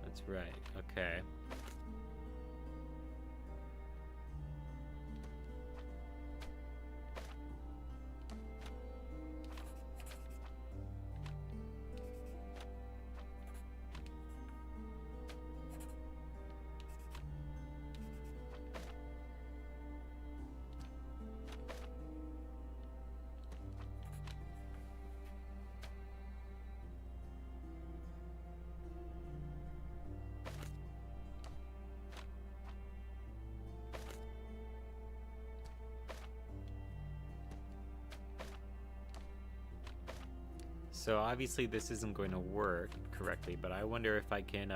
That's right. Okay. So obviously this isn't going to work correctly, but I wonder if I can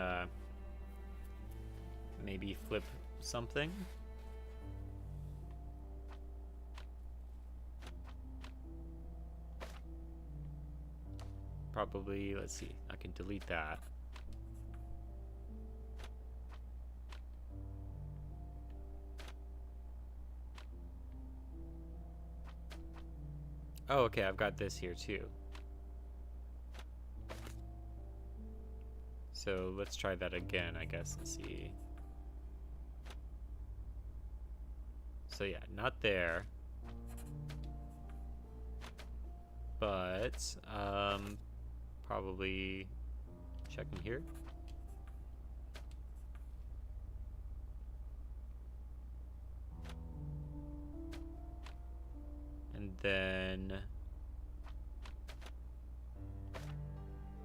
maybe flip something. Probably, let's see, I can delete that. Oh, okay, I've got this here too. So let's try that again, I guess, and see. So yeah, not there. But, probably checking here. And then,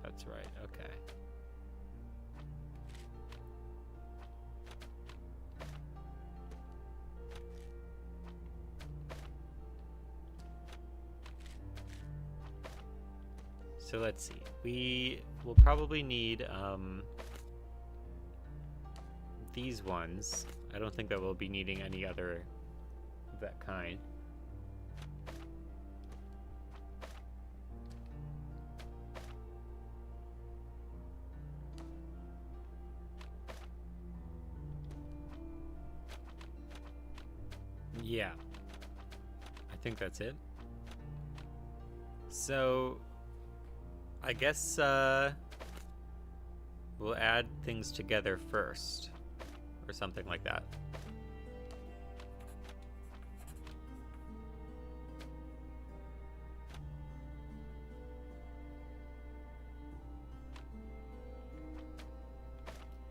that's right, okay. So let's see. We will probably need these ones. I don't think that we'll be needing any other of that kind. Yeah, I think that's it. So, I guess we'll add things together first, or something like that.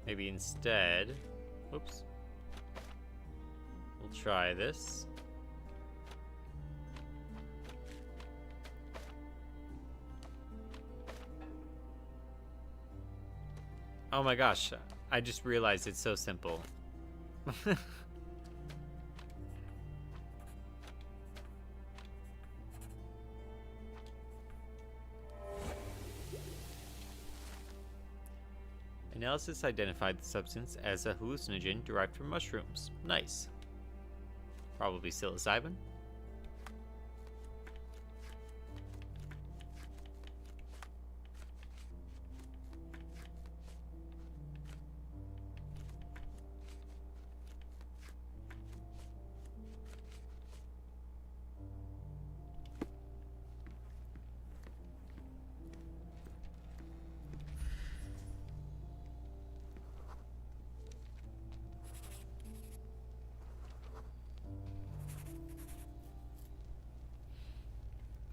Maybe instead, whoops, we'll try this. Oh my gosh, I just realized it's so simple. Analysis identified the substance as a hallucinogen derived from mushrooms. Nice. Probably psilocybin.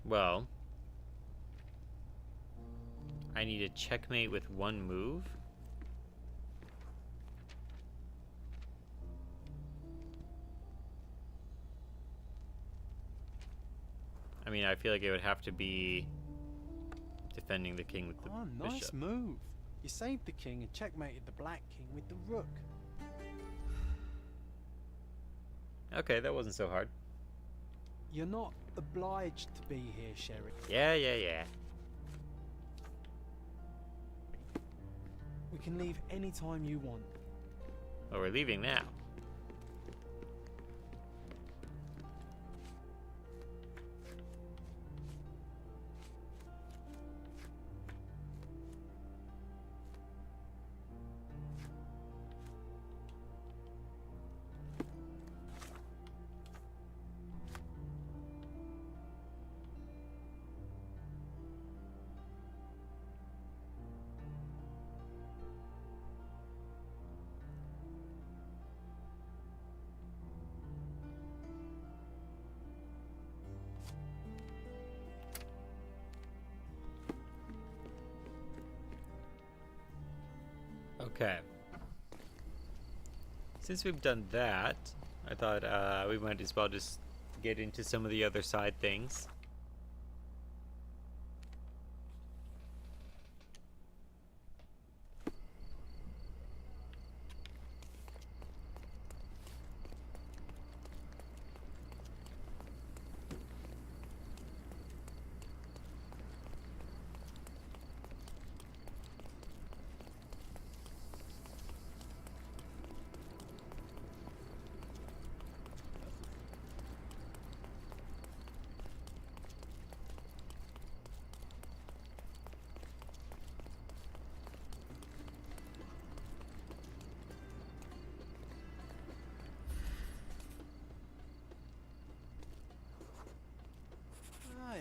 Well, I need a checkmate with one move. I mean, I feel like it would have to be defending the king with the nice bishop. move. You saved the king and checkmated the black king with the rook. Okay, that wasn't so hard. You're not obliged to be here, Sherry. Yeah. We can leave any time you want. Well, we're leaving now. Okay. Since we've done that, I thought we might as well just get into some of the other side things.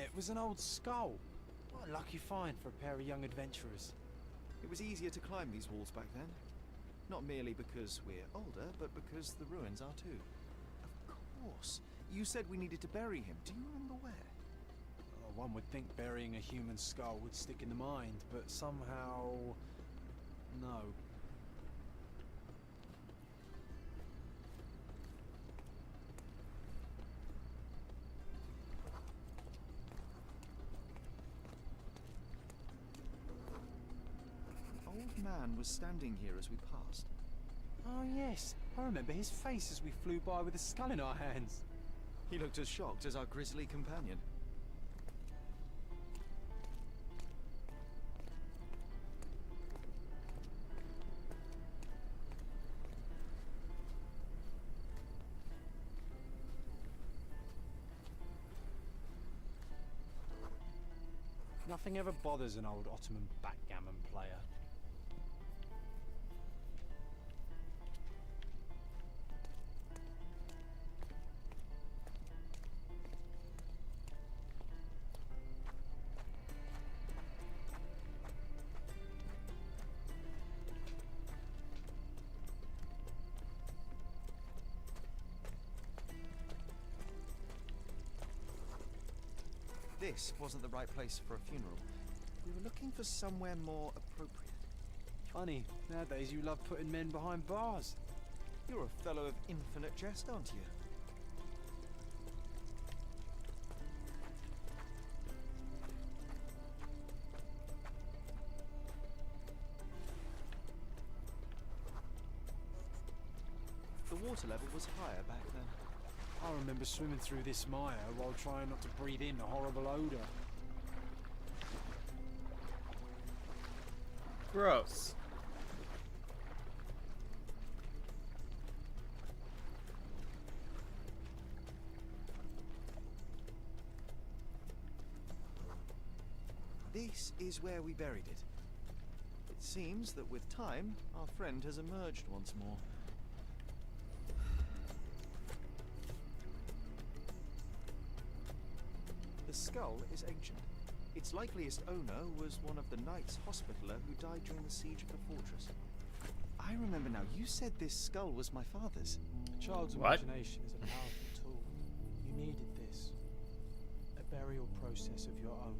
It was an old skull. What a lucky find for a pair of young adventurers. It was easier to climb these walls back then. Not merely because we're older, but because the ruins are too. Of course. You said we needed to bury him. Do you remember where? One would think burying a human skull would stick in the mind, but somehow... no. An old man was standing here as we passed. Oh yes, I remember his face as we flew by with a skull in our hands. He looked as shocked as our grisly companion. Nothing ever bothers an old Ottoman backgammon player. This wasn't the right place for a funeral. We were looking for somewhere more appropriate. Funny, nowadays you love putting men behind bars. You're a fellow of infinite jest, aren't you? The water level was higher back then. I remember swimming through this mire while trying not to breathe in the horrible odour. Gross. This is where we buried it. It seems that with time, our friend has emerged once more. The skull is ancient. Its likeliest owner was one of the Knights Hospitaller who died during the siege of the fortress. I remember now, you said this skull was my father's. A child's What? imagination is a powerful tool. You needed this. A burial process of your own.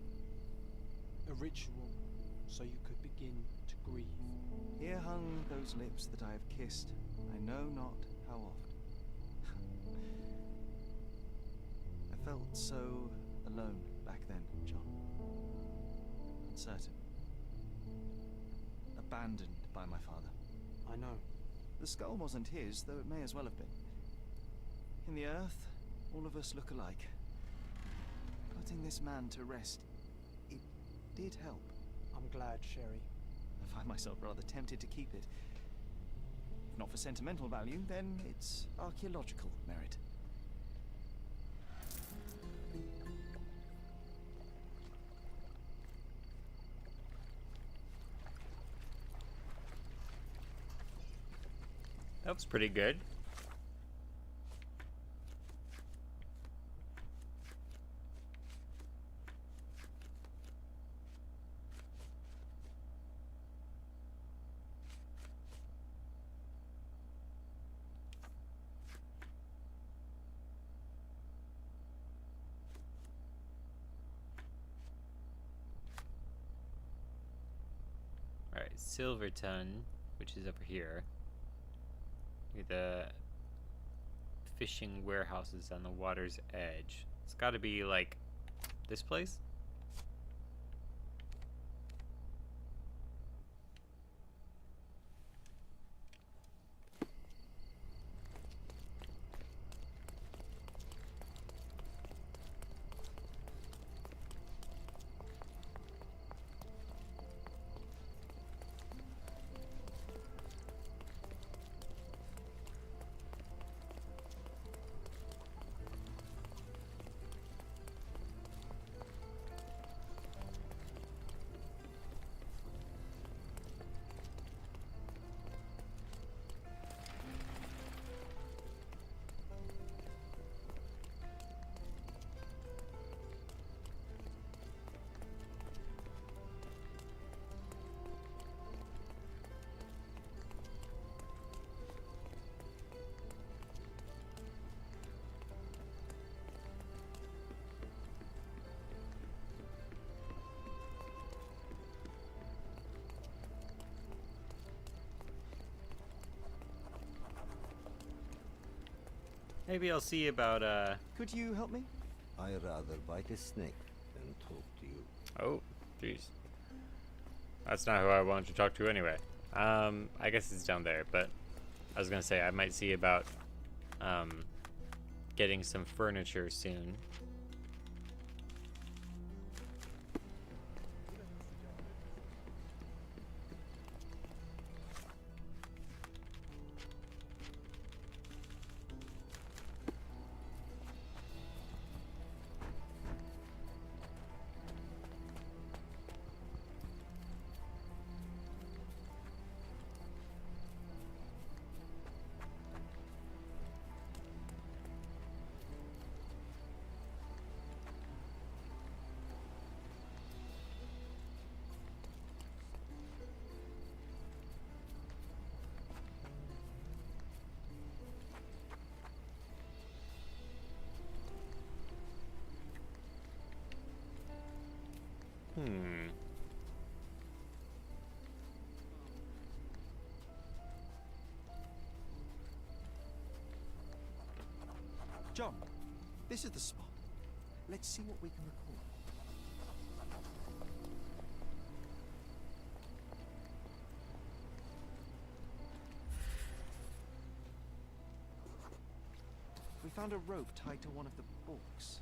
A ritual so you could begin to grieve. Here hung those lips that I have kissed, I know not how oft. I felt so alone back then, John. Uncertain. Abandoned by my father. I know. The skull wasn't his, though it may as well have been. In the earth, all of us look alike. Putting this man to rest, it did help. I'm glad, Sherry. I find myself rather tempted to keep it. If not for sentimental value, then it's archaeological merit. That was pretty good. Alright, Silverton, which is over here. The fishing warehouses on the water's edge. It's got to be like this place. Maybe I'll see about Could you help me? I rather bite a snake than talk to you. oh, jeez. That's not who I wanted to talk to anyway. I guess it's down there, but I was gonna say I might see about getting some furniture soon. Hmm. John, this is the spot. Let's see what we can record. We found a rope tied to one of the books.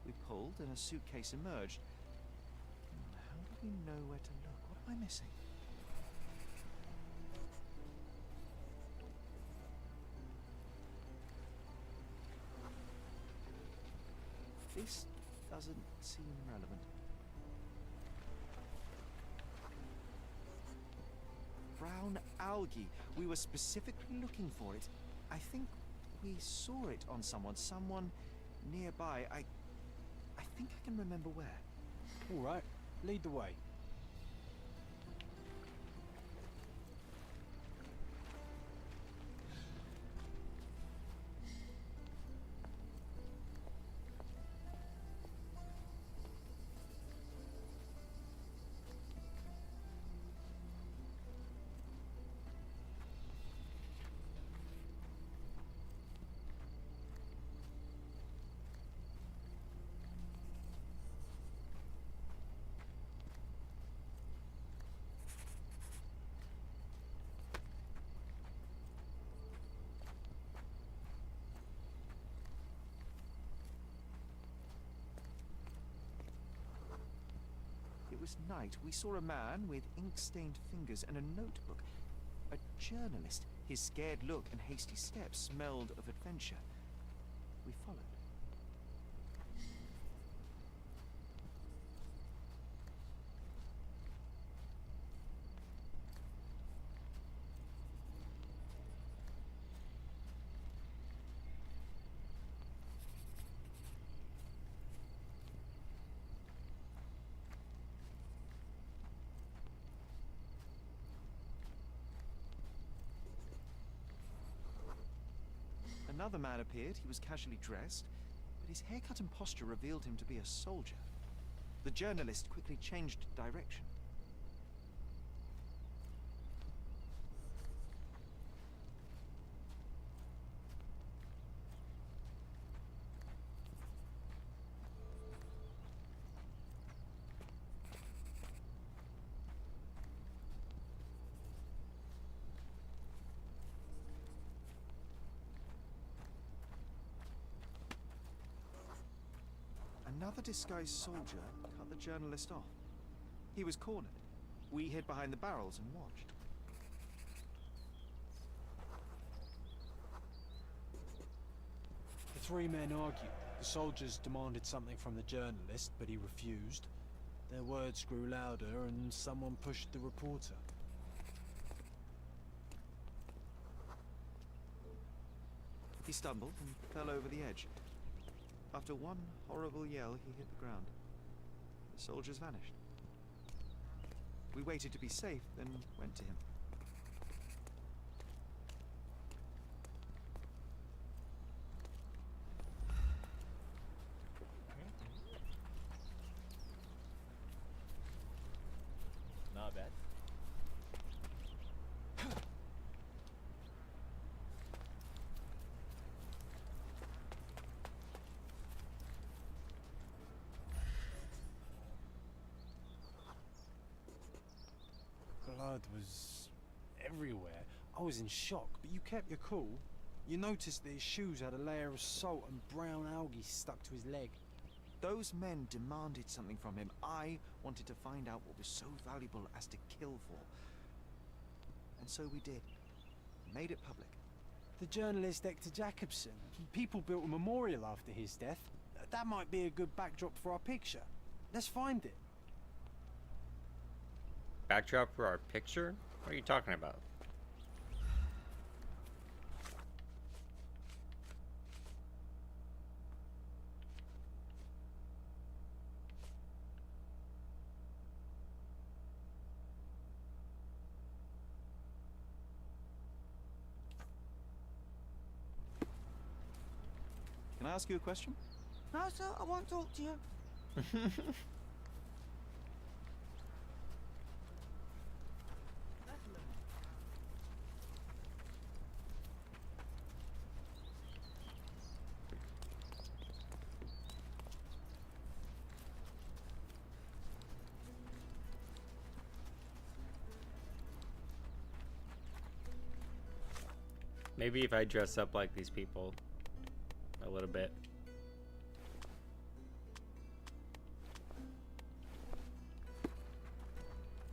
We pulled and a suitcase emerged. How do we know where to look? What am I missing? This doesn't seem relevant. Brown algae. We were specifically looking for it. I think we saw it on someone nearby. I think I can remember where. All right, lead the way. It was night. We saw a man with ink-stained fingers and a notebook. A journalist. His scared look and hasty steps smelled of adventure. We followed. Another man appeared. He was casually dressed, but his haircut and posture revealed him to be a soldier. The journalist quickly changed direction. Another disguised soldier cut the journalist off. He was cornered. We hid behind the barrels and watched. The three men argued. The soldiers demanded something from the journalist, but he refused. Their words grew louder, and someone pushed the reporter. He stumbled and fell over the edge. After one horrible yell, he hit the ground. The soldiers vanished. We waited to be safe, then went to him. Not bad. Blood was everywhere. I was in shock, but you kept your cool. You noticed that his shoes had a layer of salt and brown algae stuck to his leg. Those men demanded something from him. I wanted to find out what was so valuable as to kill for. And so we did. Made it public. The journalist Hector Jacobson. People built a memorial after his death. That might be a good backdrop for our picture. Let's find it. Backdrop for our picture? What are you talking about? Can I ask you a question? No, sir, I won't talk to you. Maybe if I dress up like these people a little bit.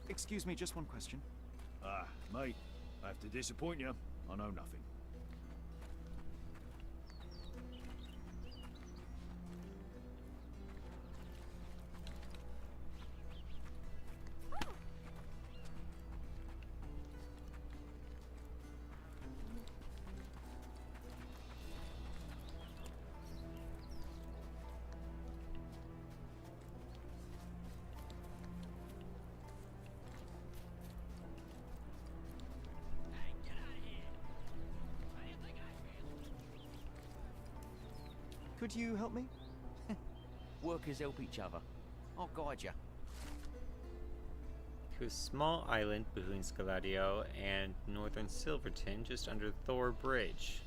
Excuse me, just one question. Ah, mate, I have to disappoint you. I know nothing. Could you help me? Workers help each other. I'll guide you. To a small island between Scaladio and northern Silverton, just under Thor Bridge.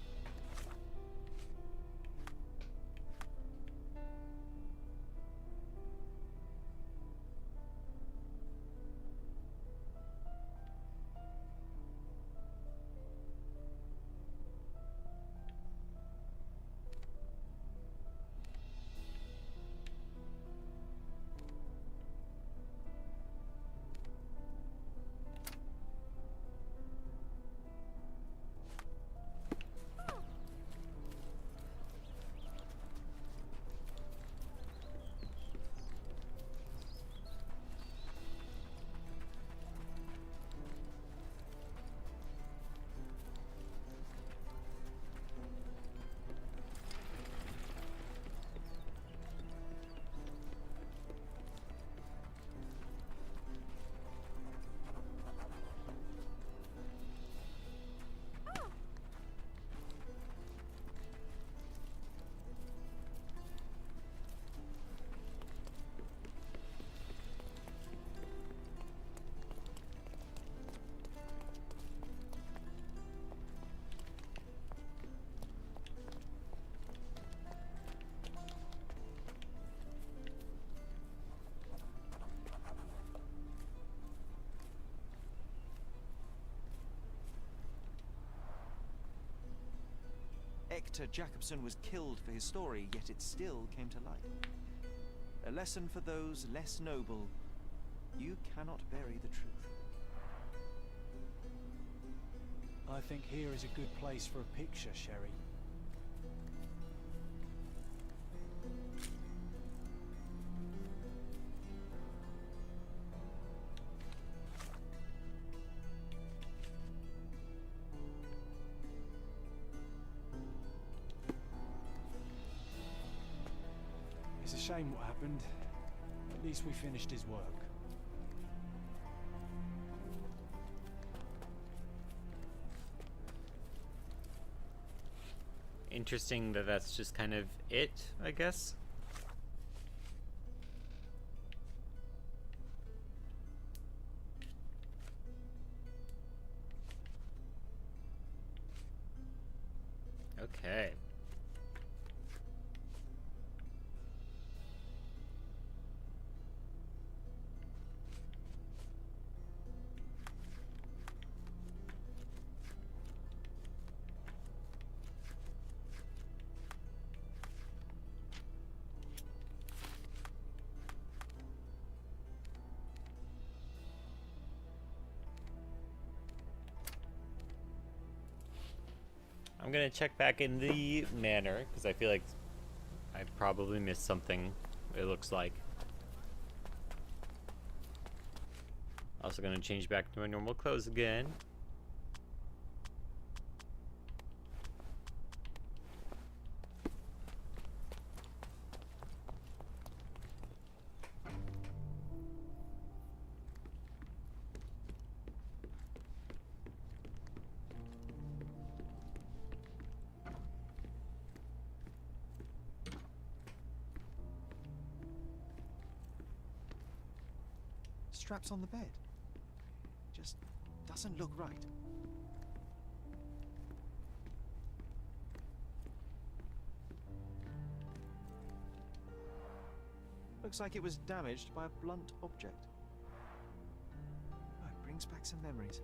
Hector Jacobson was killed for his story, yet it still came to light. A lesson for those less noble. You cannot bury the truth. I think here is a good place for a picture, Sherry. It's a shame what happened. At least we finished his work. Interesting that that's just kind of it, I guess. Okay. I'm gonna check back in the manor because I feel like I probably missed something. It looks like. Also gonna change back to my normal clothes again. Straps on the bed. Just doesn't look right. Looks like it was damaged by a blunt object. Oh, it brings back some memories.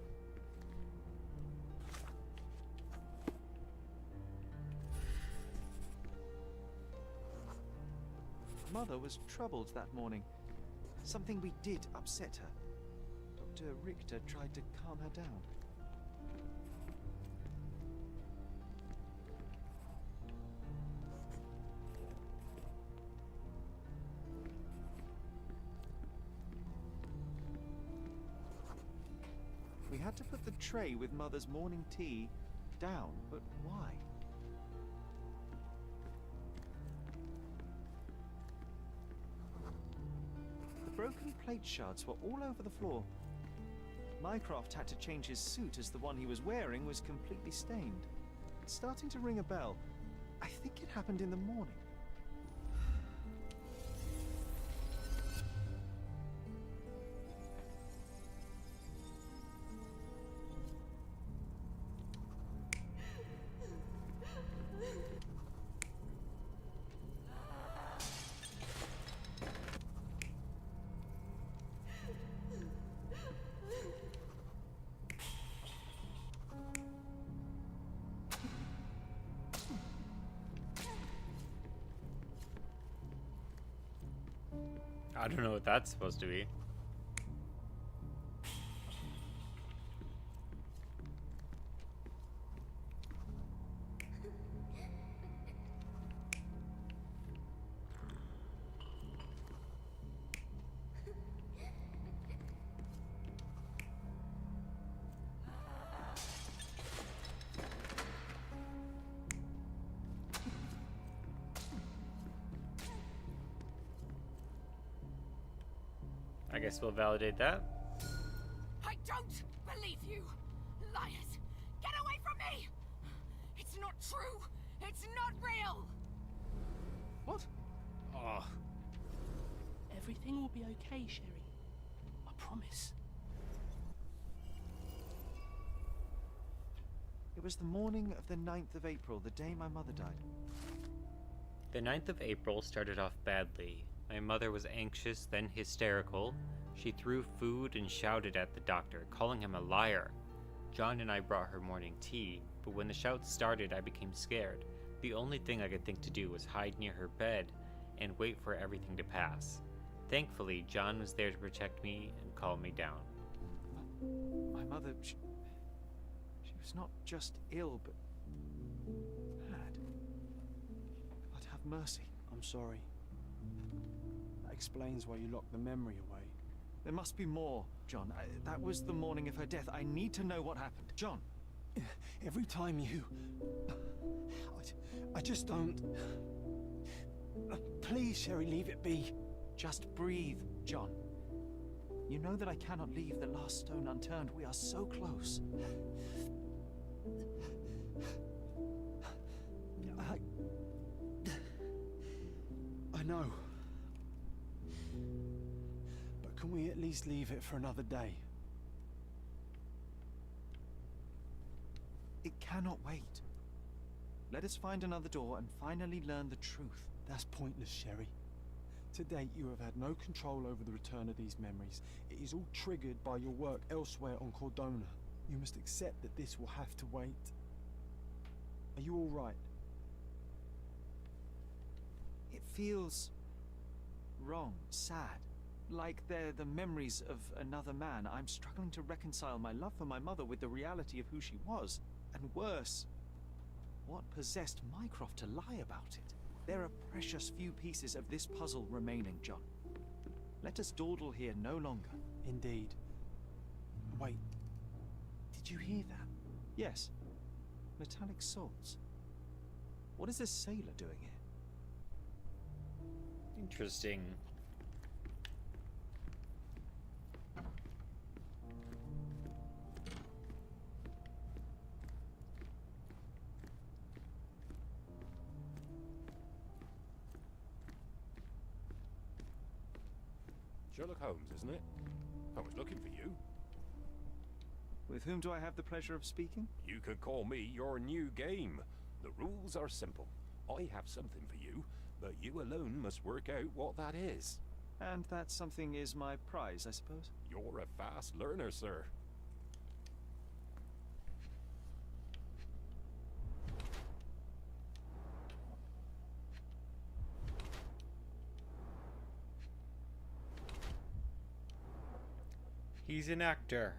Mother was troubled that morning. Something we did upset her. Dr. Richter tried to calm her down. We had to put the tray with Mother's morning tea down, but why? The broken plate shards were all over the floor. Mycroft had to change his suit as the one he was wearing was completely stained. It's starting to ring a bell. I think it happened in the morning. I don't know what that's supposed to be. I guess we'll validate that. I don't believe you! Liars! Get away from me! It's not true! It's not real! What? Oh, Everything will be okay, Sherry. I promise. It was the morning of the 9th of April, the day my mother died. the 9th of April started off badly. My mother was anxious, then hysterical. She threw food and shouted at the doctor, calling him a liar. John and I brought her morning tea, but when the shouts started, I became scared. The only thing I could think to do was hide near her bed and wait for everything to pass. Thankfully, John was there to protect me and calm me down. My mother, she was not just ill, but mad. God have mercy. I'm sorry. That explains why you locked the memory away. There must be more, John. That was the morning of her death. I need to know what happened. John! Every time you... I just don't... Please, Sherry, leave it be. Just breathe, John. You know that I cannot leave the last stone unturned. We are so close. I know. But can we at least leave it for another day? It cannot wait. Let us find another door and finally learn the truth. That's pointless, Sherry. To date, you have had no control over the return of these memories. It is all triggered by your work elsewhere on Cordona. You must accept that this will have to wait. Are you all right? It feels wrong, sad. Like they're the memories of another man. I'm struggling to reconcile my love for my mother with the reality of who she was. And worse, what possessed Mycroft to lie about it? There are precious few pieces of this puzzle remaining, John. Let us dawdle here no longer. Indeed. Wait. Did you hear that? Yes. Metallic salts. What is this sailor doing here? Interesting. Sherlock Holmes, isn't it? I was looking for you. With whom do I have the pleasure of speaking? You can call me your new game. The rules are simple. I have something for you, but you alone must work out what that is. And that something is my prize, I suppose? You're a fast learner, sir. He's an actor.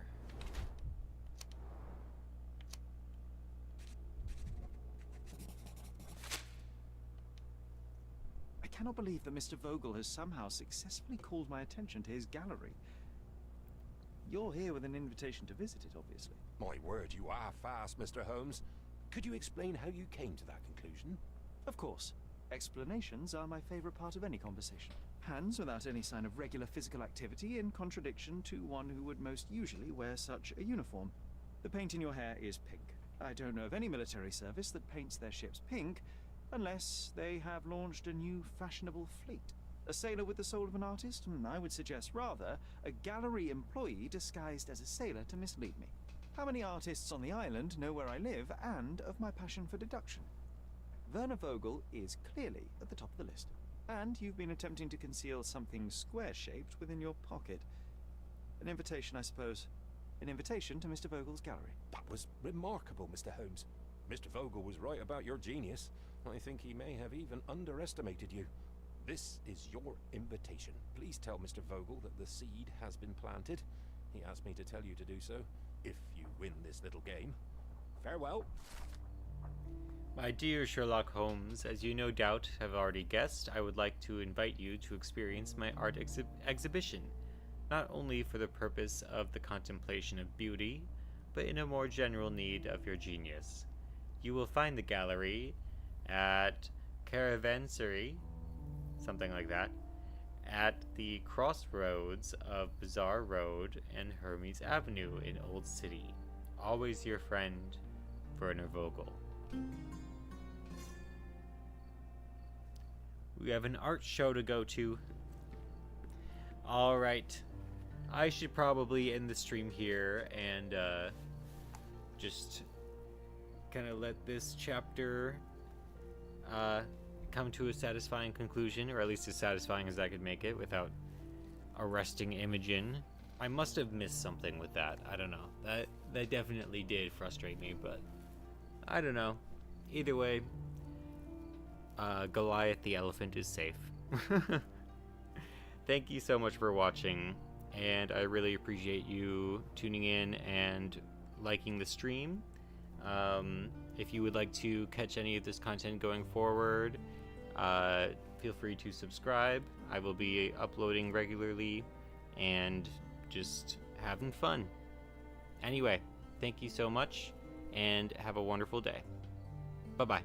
I cannot believe that Mr. Vogel has somehow successfully called my attention to his gallery. You're here with an invitation to visit it, obviously. My word, you are fast, Mr. Holmes. Could you explain how you came to that conclusion? Of course. Explanations are my favorite part of any conversation. Hands without any sign of regular physical activity, in contradiction to one who would most usually wear such a uniform. The paint in your hair is pink. I don't know of any military service that paints their ships pink, unless they have launched a new fashionable fleet. A sailor with the soul of an artist? I would suggest rather a gallery employee disguised as a sailor to mislead me. How many artists on the island know where I live and of my passion for deduction? Werner Vogel is clearly at the top of the list. And you've been attempting to conceal something square-shaped within your pocket. An invitation, I suppose. An invitation to Mr. Vogel's gallery. That was remarkable, Mr. Holmes. Mr. Vogel was right about your genius. I think he may have even underestimated you. This is your invitation. Please tell Mr. Vogel that the seed has been planted. He asked me to tell you to do so, if you win this little game. Farewell. My dear Sherlock Holmes, as you no doubt have already guessed, I would like to invite you to experience my art exhibition, not only for the purpose of the contemplation of beauty, but in a more general need of your genius. You will find the gallery at Caravansary, something like that, at the crossroads of Bazaar Road and Hermes Avenue in Old City. Always your friend, Werner Vogel. We have an art show to go to. Alright. I should probably end the stream here and just kind of let this chapter come to a satisfying conclusion, or at least as satisfying as I could make it without arresting Imogen. I must have missed something with that. I don't know. That definitely did frustrate me, but I don't know. Either way, Goliath the elephant is safe. Thank you so much for watching, and I really appreciate you tuning in and liking the stream. If you would like to catch any of this content going forward, feel free to subscribe. I will be uploading regularly and just having fun. Anyway, thank you so much, and have a wonderful day. Bye-bye.